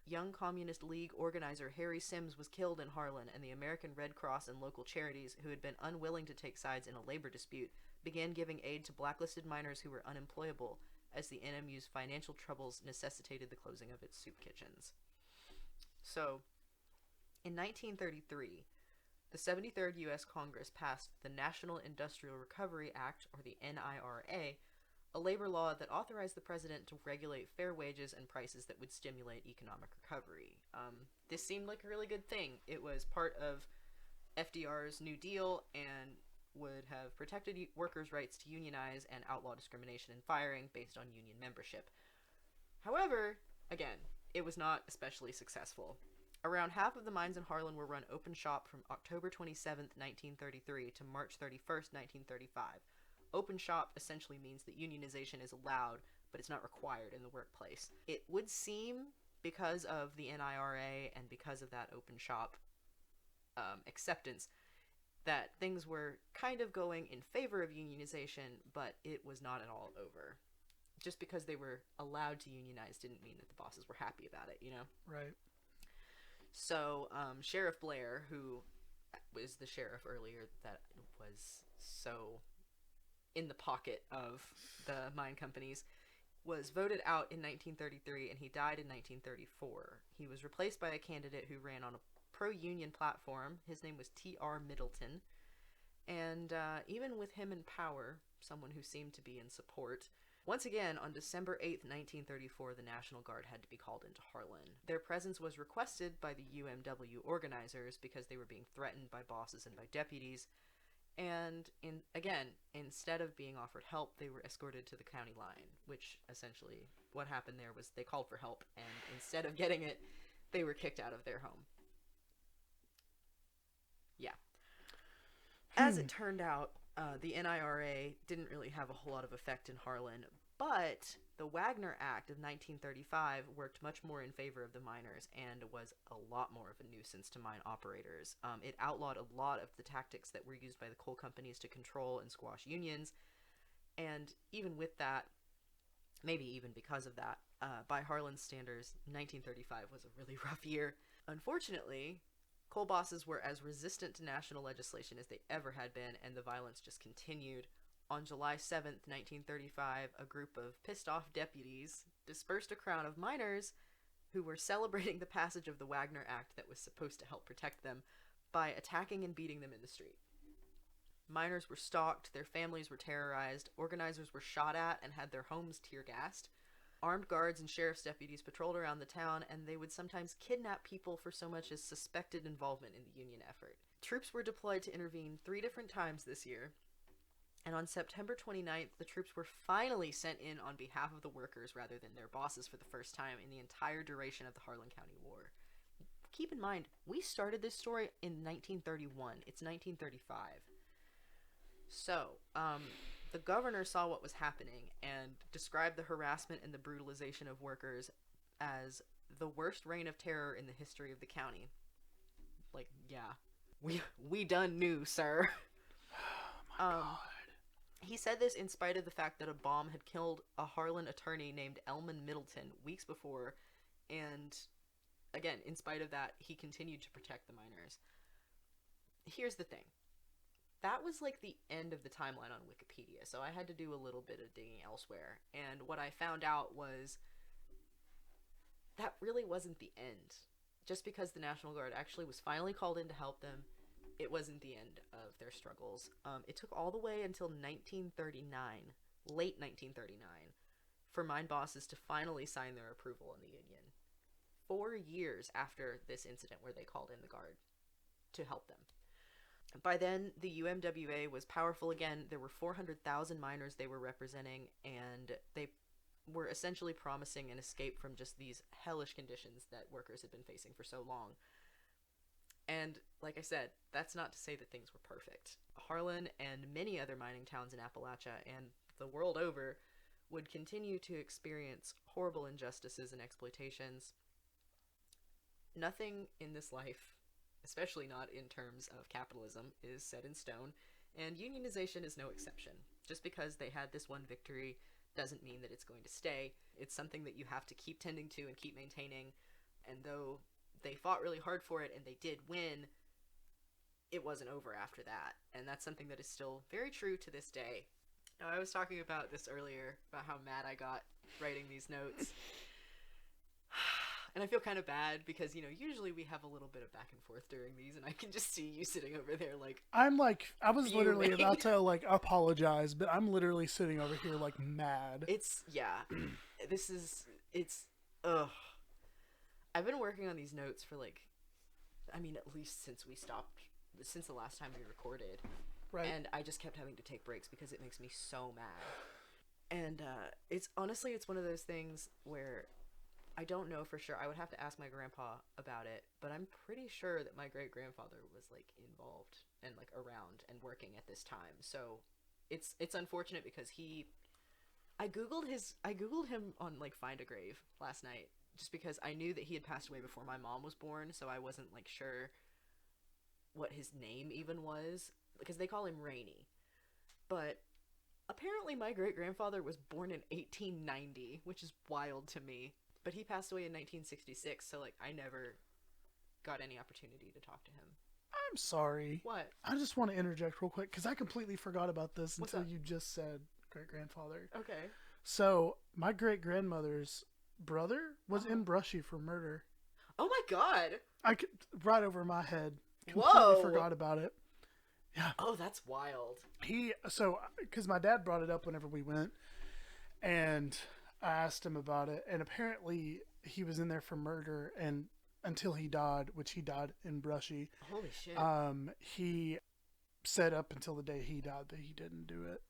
Young Communist League organizer Harry Sims was killed in Harlan, and the American Red Cross and local charities, who had been unwilling to take sides in a labor dispute, began giving aid to blacklisted miners who were unemployable, as the NMU's financial troubles necessitated the closing of its soup kitchens. So, in 1933, the 73rd U.S. Congress passed the National Industrial Recovery Act, or the NIRA, a labor law that authorized the president to regulate fair wages and prices that would stimulate economic recovery. This seemed like a really good thing. It was part of FDR's New Deal and would have protected workers' rights to unionize and outlaw discrimination in firing based on union membership. However, again, it was not especially successful. Around half of the mines in Harlan were run open shop from October 27th, 1933 to March 31st, 1935. Open shop essentially means that unionization is allowed, but it's not required in the workplace. It would seem, because of the NIRA and because of that open shop acceptance, that things were kind of going in favor of unionization, but it was not at all over. Just because they were allowed to unionize didn't mean that the bosses were happy about it, you know? Right. So, Sheriff Blair, who was the sheriff earlier that was so in the pocket of the mine companies, was voted out in 1933, and he died in 1934. He was replaced by a candidate who ran on a pro-union platform. His name was T.R. Middleton. And even with him in power, someone who seemed to be in support, once again, on December 8th, 1934, the National Guard had to be called into Harlan. Their presence was requested by the UMW organizers because they were being threatened by bosses and by deputies. And, instead of being offered help, they were escorted to the county line, which essentially what happened there was they called for help, and instead of getting it, they were kicked out of their home. Yeah. As it turned out, the NIRA didn't really have a whole lot of effect in Harlan, but the Wagner Act of 1935 worked much more in favor of the miners and was a lot more of a nuisance to mine operators. It outlawed a lot of the tactics that were used by the coal companies to control and squash unions, and even with that, maybe even because of that, by Harlan's standards, 1935 was a really rough year. Unfortunately, coal bosses were as resistant to national legislation as they ever had been, and the violence just continued. On July 7th, 1935, a group of pissed-off deputies dispersed a crowd of miners who were celebrating the passage of the Wagner Act that was supposed to help protect them by attacking and beating them in the street. Miners were stalked, their families were terrorized, organizers were shot at and had their homes tear-gassed. Armed guards and sheriff's deputies patrolled around the town, and they would sometimes kidnap people for so much as suspected involvement in the union effort. Troops were deployed to intervene 3 different times this year, and on September 29th, the troops were finally sent in on behalf of the workers rather than their bosses for the first time in the entire duration of the Harlan County War. Keep in mind, we started this story in 1931. It's 1935. So, the governor saw what was happening and described the harassment and the brutalization of workers as the worst reign of terror in the history of the county. Like, yeah, we done knew, sir. Oh my God. He said this in spite of the fact that a bomb had killed a Harlan attorney named Elman Middleton weeks before, and again, in spite of that, he continued to protect the miners. Here's the thing. That was like the end of the timeline on Wikipedia, so I had to do a little bit of digging elsewhere. And what I found out was that really wasn't the end. Just because the National Guard actually was finally called in to help them, it wasn't the end of their struggles. It took all the way until 1939, late 1939, for mine bosses to finally sign their approval in the union. 4 years after this incident where they called in the Guard to help them. By then, the UMWA was powerful again. There were 400,000 miners they were representing, and they were essentially promising an escape from just these hellish conditions that workers had been facing for so long. And, like I said, that's not to say that things were perfect. Harlan and many other mining towns in Appalachia and the world over would continue to experience horrible injustices and exploitations. Nothing in this life, especially not in terms of capitalism, is set in stone, and unionization is no exception. Just because they had this one victory doesn't mean that it's going to stay. It's something that you have to keep tending to and keep maintaining, and though they fought really hard for it and they did win, it wasn't over after that, and that's something that is still very true to this day. Now, I was talking about this earlier, about how mad I got writing these notes. And I feel kind of bad because, you know, usually we have a little bit of back and forth during these, and I can just see you sitting over there like... I was literally fuming. about to, apologize, but I'm literally sitting over here, mad. Ugh. I've been working on these notes for, at least since the last time we recorded. Right. And I just kept having to take breaks because it makes me so mad. And, it's one of those things where... I don't know for sure. I would have to ask my grandpa about it, but I'm pretty sure that my great-grandfather was, involved and, around and working at this time. So it's unfortunate because he I googled him on like Find a Grave last night just because I knew that he had passed away before my mom was born, so I wasn't like sure what his name even was because they call him Rainy. But apparently my great-grandfather was born in 1890, which is wild to me. But he passed away in 1966, so like I never got any opportunity to talk to him. I'm sorry. What? I just want to interject real quick because I completely forgot about this What's until up? you just said great-grandfather. Okay. So, my great-grandmother's brother was in Brushy for murder. Oh my god! Right over my head. Completely Whoa! forgot about it. Yeah. Oh, that's wild. Because my dad brought it up whenever we went, and I asked him about it, and apparently he was in there for murder, and until he died, which he died in Brushy, Holy shit. he said up until the day he died that he didn't do it.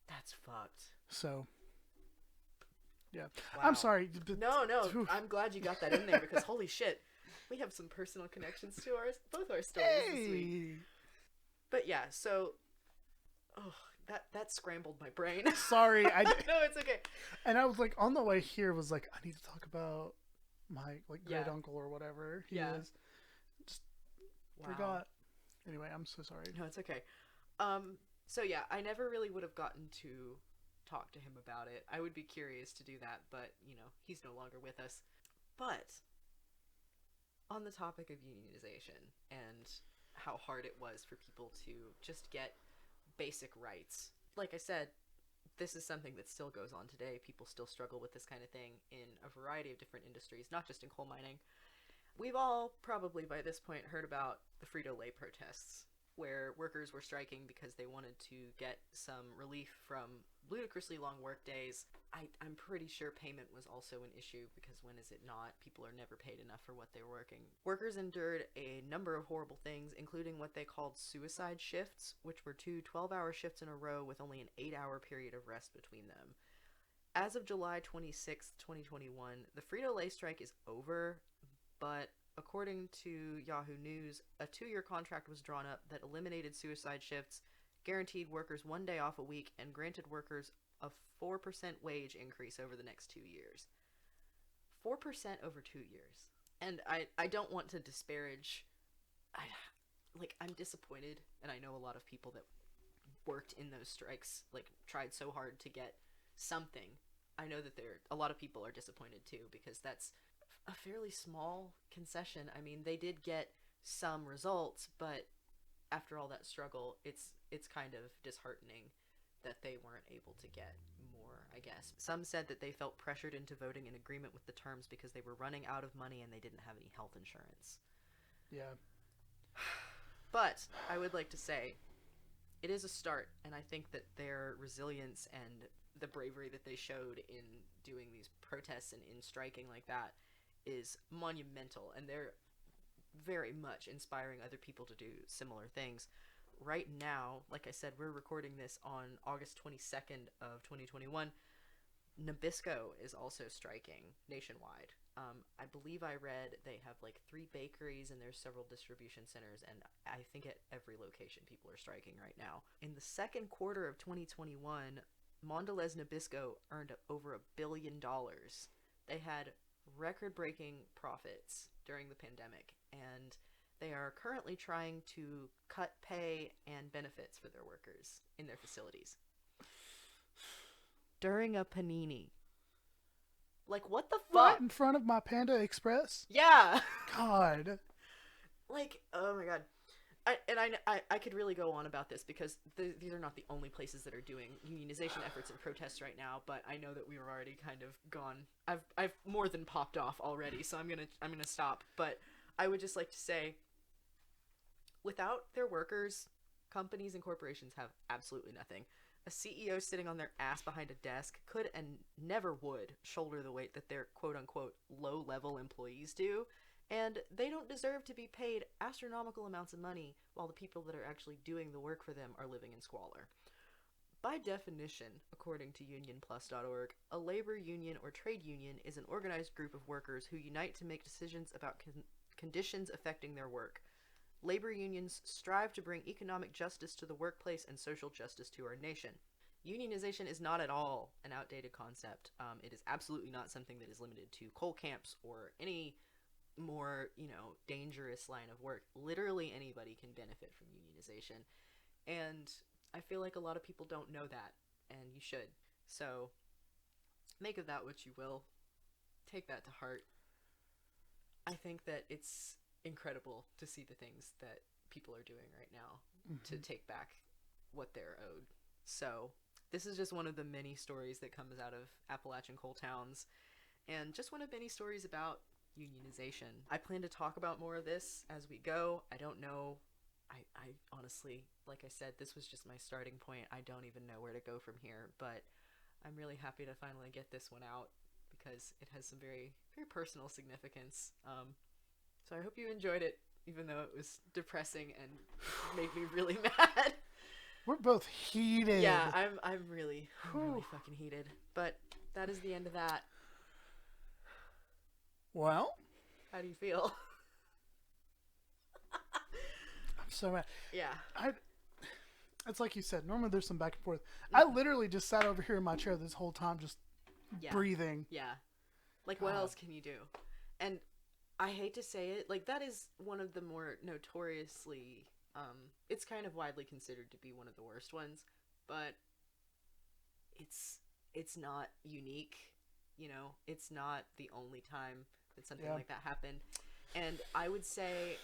That's fucked. So, yeah. Wow. I'm sorry. But, No, Oof. I'm glad you got that in there because holy shit, we have some personal connections to both our stories this week. Hey! But yeah, so, that scrambled my brain. Sorry. No, it's okay. And I was like, on the way here, was like, I need to talk about my Yeah. great uncle or whatever he Yeah. is. Just Wow. forgot. Anyway, I'm so sorry. No, it's okay. So yeah, I never really would have gotten to talk to him about it. I would be curious to do that, but you know, he's no longer with us. But on the topic of unionization and how hard it was for people to just get basic rights. Like I said, this is something that still goes on today. People still struggle with this kind of thing in a variety of different industries, not just in coal mining. We've all probably by this point heard about the Frito-Lay protests, where workers were striking because they wanted to get some relief from ludicrously long work days. I'm pretty sure payment was also an issue because when is it not? People are never paid enough for what they're working. Workers endured a number of horrible things, including what they called suicide shifts, which were 2 12-hour shifts in a row with only an 8-hour period of rest between them. As of July 26, 2021, the Frito-Lay strike is over, but according to Yahoo News, a 2-year contract was drawn up that eliminated suicide shifts, guaranteed workers 1 day off a week, and granted workers a 4% wage increase over the next 2 years. 4% over 2 years. And I don't want to disparage. I'm disappointed, and I know a lot of people that worked in those strikes, tried so hard to get something. I know that a lot of people are disappointed too, because that's a fairly small concession. I mean, they did get some results, but after all that struggle, it's kind of disheartening that they weren't able to get more, I guess. Some said that they felt pressured into voting in agreement with the terms because they were running out of money and they didn't have any health insurance. Yeah. But I would like to say it is a start, and I think that their resilience and the bravery that they showed in doing these protests and in striking like that is monumental, and they're very much inspiring other people to do similar things. Right now, like I said, we're recording this on August 22nd of 2021. Nabisco is also striking nationwide. I believe I read they have 3 bakeries and there's several distribution centers, and I think at every location people are striking right now. In the second quarter of 2021, Mondelez Nabisco earned over $1 billion. They had record-breaking profits during the pandemic, and they are currently trying to cut pay and benefits for their workers in their facilities. During a panini. What the fuck? Right in front of my Panda Express? Yeah! God. Oh my god. I could really go on about this because these are not the only places that are doing unionization efforts and protests right now, but I know that we were already kind of gone. I've more than popped off already, so I'm gonna stop. But I would just like to say, without their workers, companies and corporations have absolutely nothing. A CEO sitting on their ass behind a desk could and never would shoulder the weight that their quote-unquote low-level employees do, and they don't deserve to be paid astronomical amounts of money while the people that are actually doing the work for them are living in squalor. By definition, according to unionplus.org, a labor union or trade union is an organized group of workers who unite to make decisions about conditions affecting their work. Labor unions strive to bring economic justice to the workplace and social justice to our nation. unionization is not at all an outdated concept. It is absolutely not something that is limited to coal camps or any more, dangerous line of work. Literally anybody can benefit from unionization. And I feel like a lot of people don't know that, and you should. So make of that what you will. Take that to heart. I think that it's incredible to see the things that people are doing right now to take back what they're owed. So this is just one of the many stories that comes out of Appalachian coal towns, and just one of many stories about unionization. I plan to talk about more of this as we go. I don't know. I honestly, like I said, this was just my starting point. I don't even know where to go from here, but I'm really happy to finally get this one out because it has some very, very personal significance. So I hope you enjoyed it, even though it was depressing and made me really mad. We're both heated. Yeah, I'm really fucking heated. But that is the end of that. Well, how do you feel? I'm so mad. Yeah. It's like you said, normally there's some back and forth. I literally just sat over here in my chair this whole time just breathing. Yeah. Like, what else can you do? And I hate to say it, like, that is one of the more notoriously, it's kind of widely considered to be one of the worst ones, but it's not unique, it's not the only time that something like that happened. And I would say,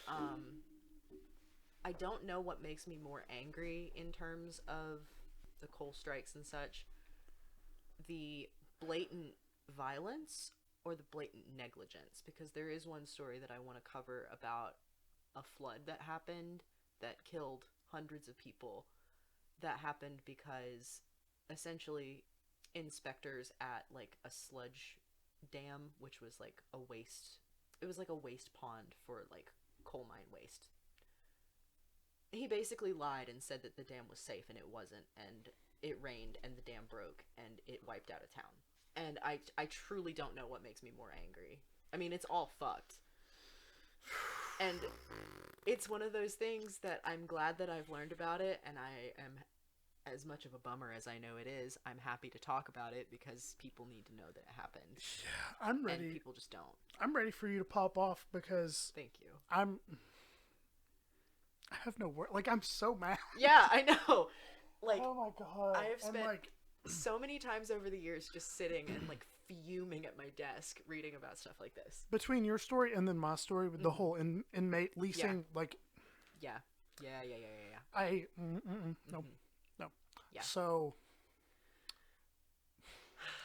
I don't know what makes me more angry in terms of the coal strikes and such, the blatant violence or the blatant negligence, because there is one story that I want to cover about a flood that happened that killed hundreds of people. That happened because essentially inspectors at like a sludge dam, which was like a waste, it was like a waste pond for like coal mine waste. He basically lied and said that the dam was safe, and it wasn't, and it rained and the dam broke and it wiped out a town. And I truly don't know what makes me more angry. I mean, it's all fucked. And it's one of those things that I'm glad that I've learned about it, and I am, as much of a bummer as I know it is, I'm happy to talk about it because people need to know that it happened. Yeah, I'm ready. And people just don't. I'm ready for you to pop off because... Thank you. I have no word. Like, I'm so mad. Yeah, I know. Like, oh my god. I have spent so many times over the years just sitting and like fuming at my desk reading about stuff like this. Between your story and then my story with the whole inmate leasing, like... Yeah. No. Yeah. So...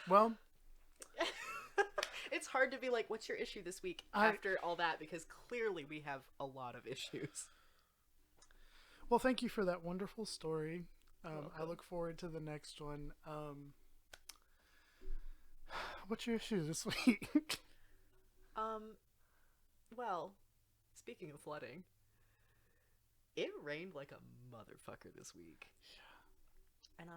Well... It's hard to be like, what's your issue this week after all that, because clearly we have a lot of issues. Well, thank you for that wonderful story. I look forward to the next one. What's your issue this week? Well, speaking of flooding, it rained like a motherfucker this week. Yeah. And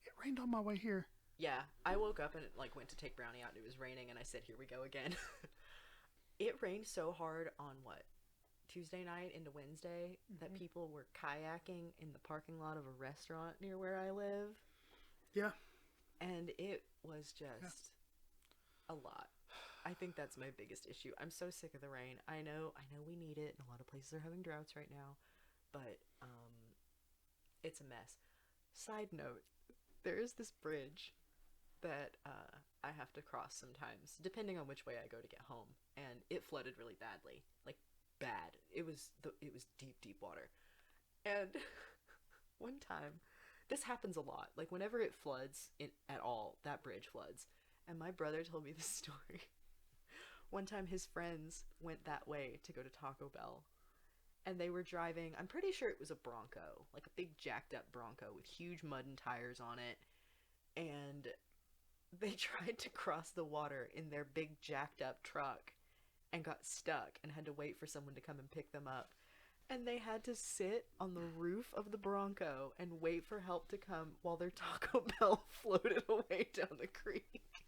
It rained on my way here. Yeah, I woke up and like went to take Brownie out and it was raining and I said, here we go again. It rained so hard on Tuesday night into Wednesday that people were kayaking in the parking lot of a restaurant near where I live. Yeah. And it was just a lot. I think that's my biggest issue. I'm so sick of the rain. I know we need it, and a lot of places are having droughts right now, but it's a mess. Side note, there is this bridge that I have to cross sometimes, depending on which way I go to get home, and it flooded really badly, like bad. It was deep water, and one time, this happens a lot. Like whenever it floods at all, that bridge floods, and my brother told me this story. One time, his friends went that way to go to Taco Bell, and they were driving. I'm pretty sure it was a Bronco, like a big jacked up Bronco with huge mud and tires on it, and they tried to cross the water in their big jacked up truck and got stuck and had to wait for someone to come and pick them up. And they had to sit on the roof of the Bronco and wait for help to come while their Taco Bell floated away down the creek.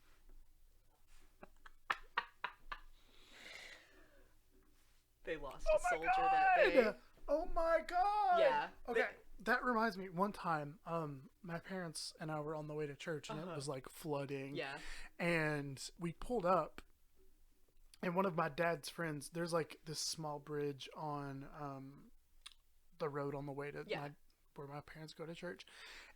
They lost a soldier that day. Oh my god! Yeah. Okay. That reminds me, one time, my parents and I were on the way to church, and it was like flooding. Yeah. And we pulled up, and one of my dad's friends, there's like this small bridge on the road on the way to where my parents go to church.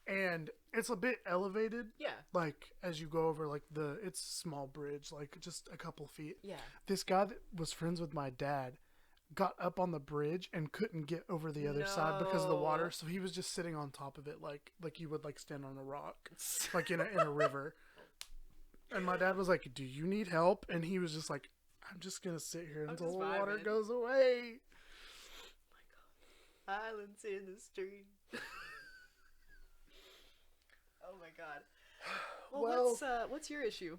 And it's a bit elevated. Yeah. Like, as you go over, like, it's a small bridge, like, just a couple feet. Yeah. This guy that was friends with my dad got up on the bridge and couldn't get over the other side because of the water. So he was just sitting on top of it, like you would, like, stand on a rock, like in a river. And my dad was like, do you need help? And he was just like, I'm just going to sit here until the water goes away. Oh, my God. Islands in the stream. Oh, my God. Well, what's your issue?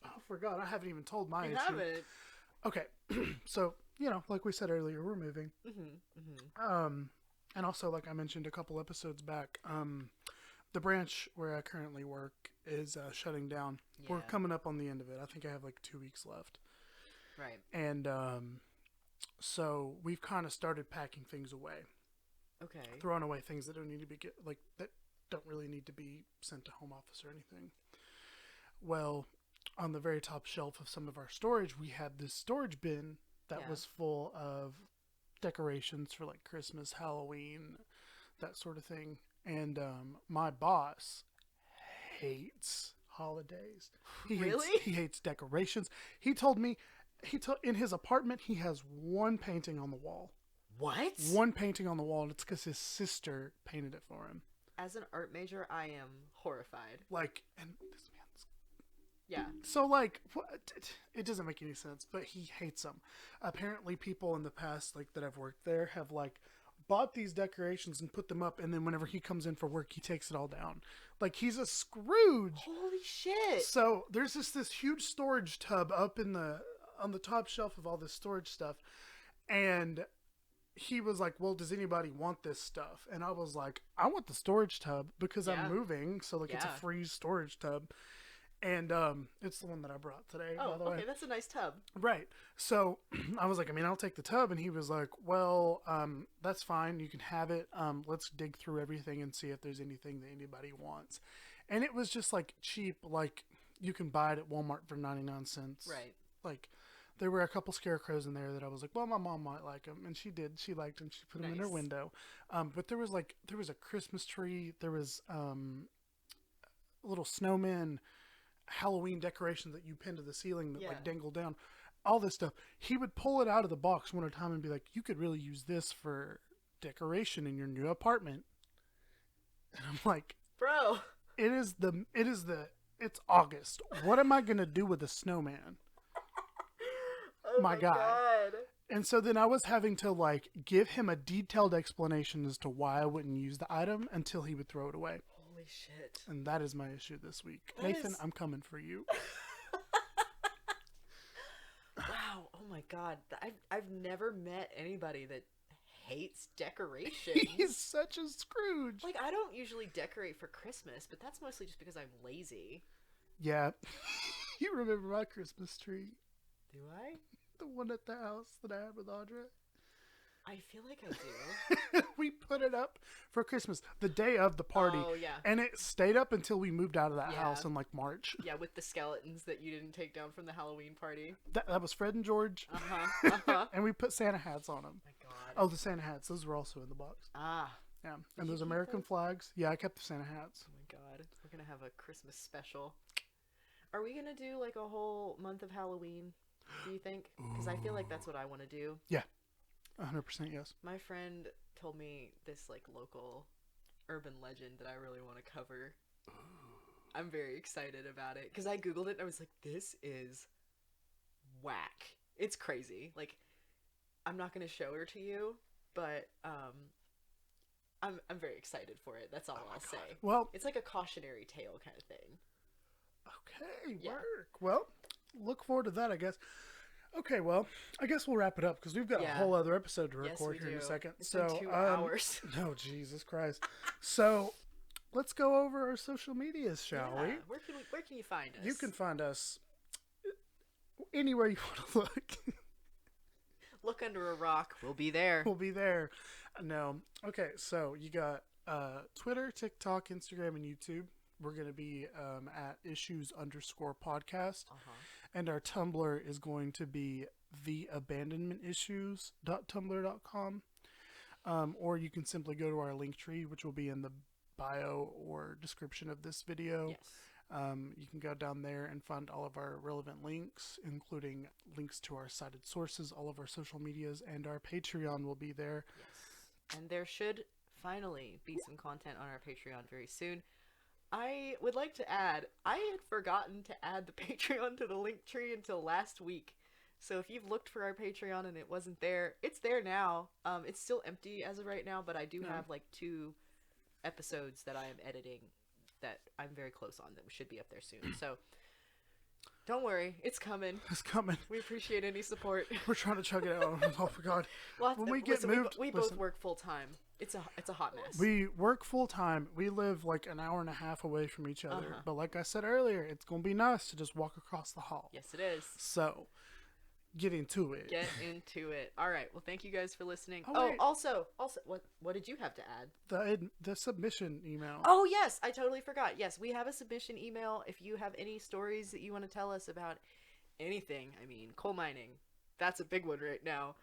I forgot. I haven't even told my issue. You haven't. Okay. So, like we said earlier, we're moving. And also, like I mentioned a couple episodes back, the branch where I currently work is shutting down. Yeah. We're coming up on the end of it. I think I have like 2 weeks left. Right. And so we've kind of started packing things away. Okay. Throwing away things that don't need to be that don't really need to be sent to home office or anything. Well, on the very top shelf of some of our storage, we had this storage bin that was full of decorations for like Christmas, Halloween, that sort of thing. And my boss hates holidays. He hates decorations. He told me in his apartment he has one painting on the wall. What? One painting on the wall, and it's because his sister painted it for him. As an art major, I am horrified. Like, and this man's... Yeah. So, like, it doesn't make any sense, but he hates them. Apparently, people in the past, like, that I've worked there have, like, bought these decorations and put them up, and then whenever he comes in for work, he takes it all down. Like, he's a Scrooge. Holy shit. So, there's this huge storage tub up on the top shelf of all this storage stuff, and he was like, well, does anybody want this stuff? And I was like, I want the storage tub because I'm moving, so like it's a free storage tub. And it's the one that I brought today, by the way. Okay, that's a nice tub. Right. So I was like, I mean, I'll take the tub. And he was like, well, that's fine. You can have it. Let's dig through everything and see if there's anything that anybody wants. And it was just like cheap, like you can buy it at Walmart for 99 cents. Right. Like, there were a couple scarecrows in there that I was like, well, my mom might like them. And she did. She liked them. She put them in her window. But there was a Christmas tree. There was a little snowman, Halloween decoration that you pin to the ceiling that like dangled down. All this stuff. He would pull it out of the box one at a time and be like, you could really use this for decoration in your new apartment. And I'm like, bro, it's August. What am I going to do with a snowman? Oh my God. And so then I was having to like give him a detailed explanation as to why I wouldn't use the item until he would throw it away. Holy shit. And that is my issue this week. Nathan, I'm coming for you. Wow. Oh my God. I've never met anybody that hates decorations. He's such a Scrooge. Like, I don't usually decorate for Christmas, but that's mostly just because I'm lazy. Yeah. You remember my Christmas tree? Do I? The one at the house that I had with Audra? I feel like I do. We put it up for Christmas, the day of the party. Oh, yeah. And it stayed up until we moved out of that house in like March. Yeah, with the skeletons that you didn't take down from the Halloween party. That was Fred and George. Uh-huh. And we put Santa hats on them. Oh my God. Oh, the Santa hats. Those were also in the box. Ah. Yeah. And those American flags. Yeah, I kept the Santa hats. Oh my God. We're going to have a Christmas special. Are we going to do like a whole month of Halloween, do you think? Because I feel like that's what I want to do. Yeah. 100% yes. My friend told me this like local urban legend that I really want to cover. I'm very excited about it because I Googled it and I was like, this is whack. It's crazy. Like, I'm not going to show her to you, but I'm very excited for it. That's all I'll say. Well, it's like a cautionary tale kind of thing. Okay, work. Well, look forward to that, I guess. Okay, well, I guess we'll wrap it up because we've got a whole other episode to record here in a second. It's been 2 hours. No, Jesus Christ. So, let's go over our social medias, shall we? Where can you find us? You can find us anywhere you want to look. Look under a rock. We'll be there. We'll be there. No. Okay, so you got Twitter, TikTok, Instagram, and YouTube. We're going to be at issues_podcast. And our Tumblr is going to be theabandonmentissues.tumblr.com. Or you can simply go to our link tree, which will be in the bio or description of this video. Yes. You can go down there and find all of our relevant links, including links to our cited sources, all of our social medias, and our Patreon will be there. Yes. And there should finally be some content on our Patreon very soon. I would like to add, I had forgotten to add the Patreon to the link tree until last week. So if you've looked for our Patreon and it wasn't there, it's there now. It's still empty as of right now, but I do have like 2 episodes that I am editing that I'm very close on that should be up there soon. So don't worry, it's coming. It's coming. We appreciate any support. We're trying to chug it out. Oh my god. Well, When we get moved, we both work full time. It's a hot mess. We work full time. We live like an hour and a half away from each other. But like I said earlier, it's gonna be nice to just walk across the hall. Yes, it is. So, get into it. Get into it. All right. Well, thank you guys for listening. Oh, Oh, wait. also, what did you have to add? The submission email. Oh, yes, I totally forgot. Yes, we have a submission email. If you have any stories that you want to tell us about anything, I mean, coal mining, that's a big one right now.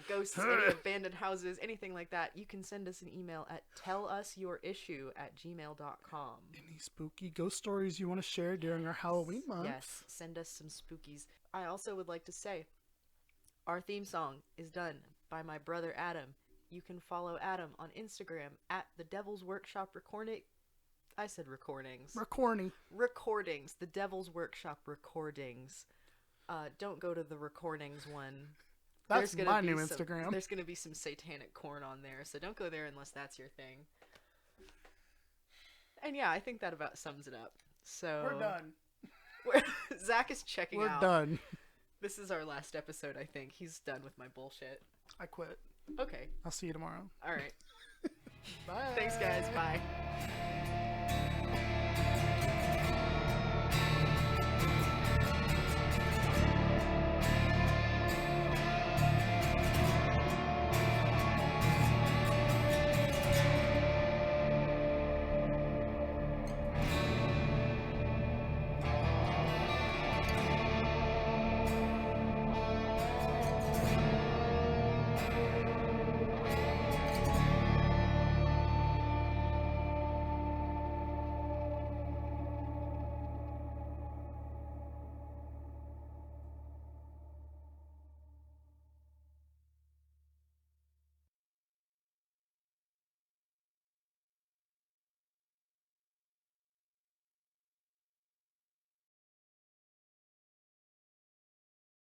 Ghosts, any abandoned houses, anything like that, you can send us an email at tellusyourissue@gmail.com. Any spooky ghost stories you want to share during our Halloween month? Yes, send us some spookies. I also would like to say, our theme song is done by my brother Adam. You can follow Adam on Instagram at the Devil's Workshop Recording. I said recordings. Recordings. The Devil's Workshop Recordings. Don't go to the recordings one. That's my new Instagram. There's going to be some satanic corn on there, so don't go there unless that's your thing. And yeah, I think that about sums it up. So We're done. Zack is checking out. We're done. This is our last episode, I think. He's done with my bullshit. I quit. Okay. I'll see you tomorrow. All right. Bye. Thanks, guys. Bye.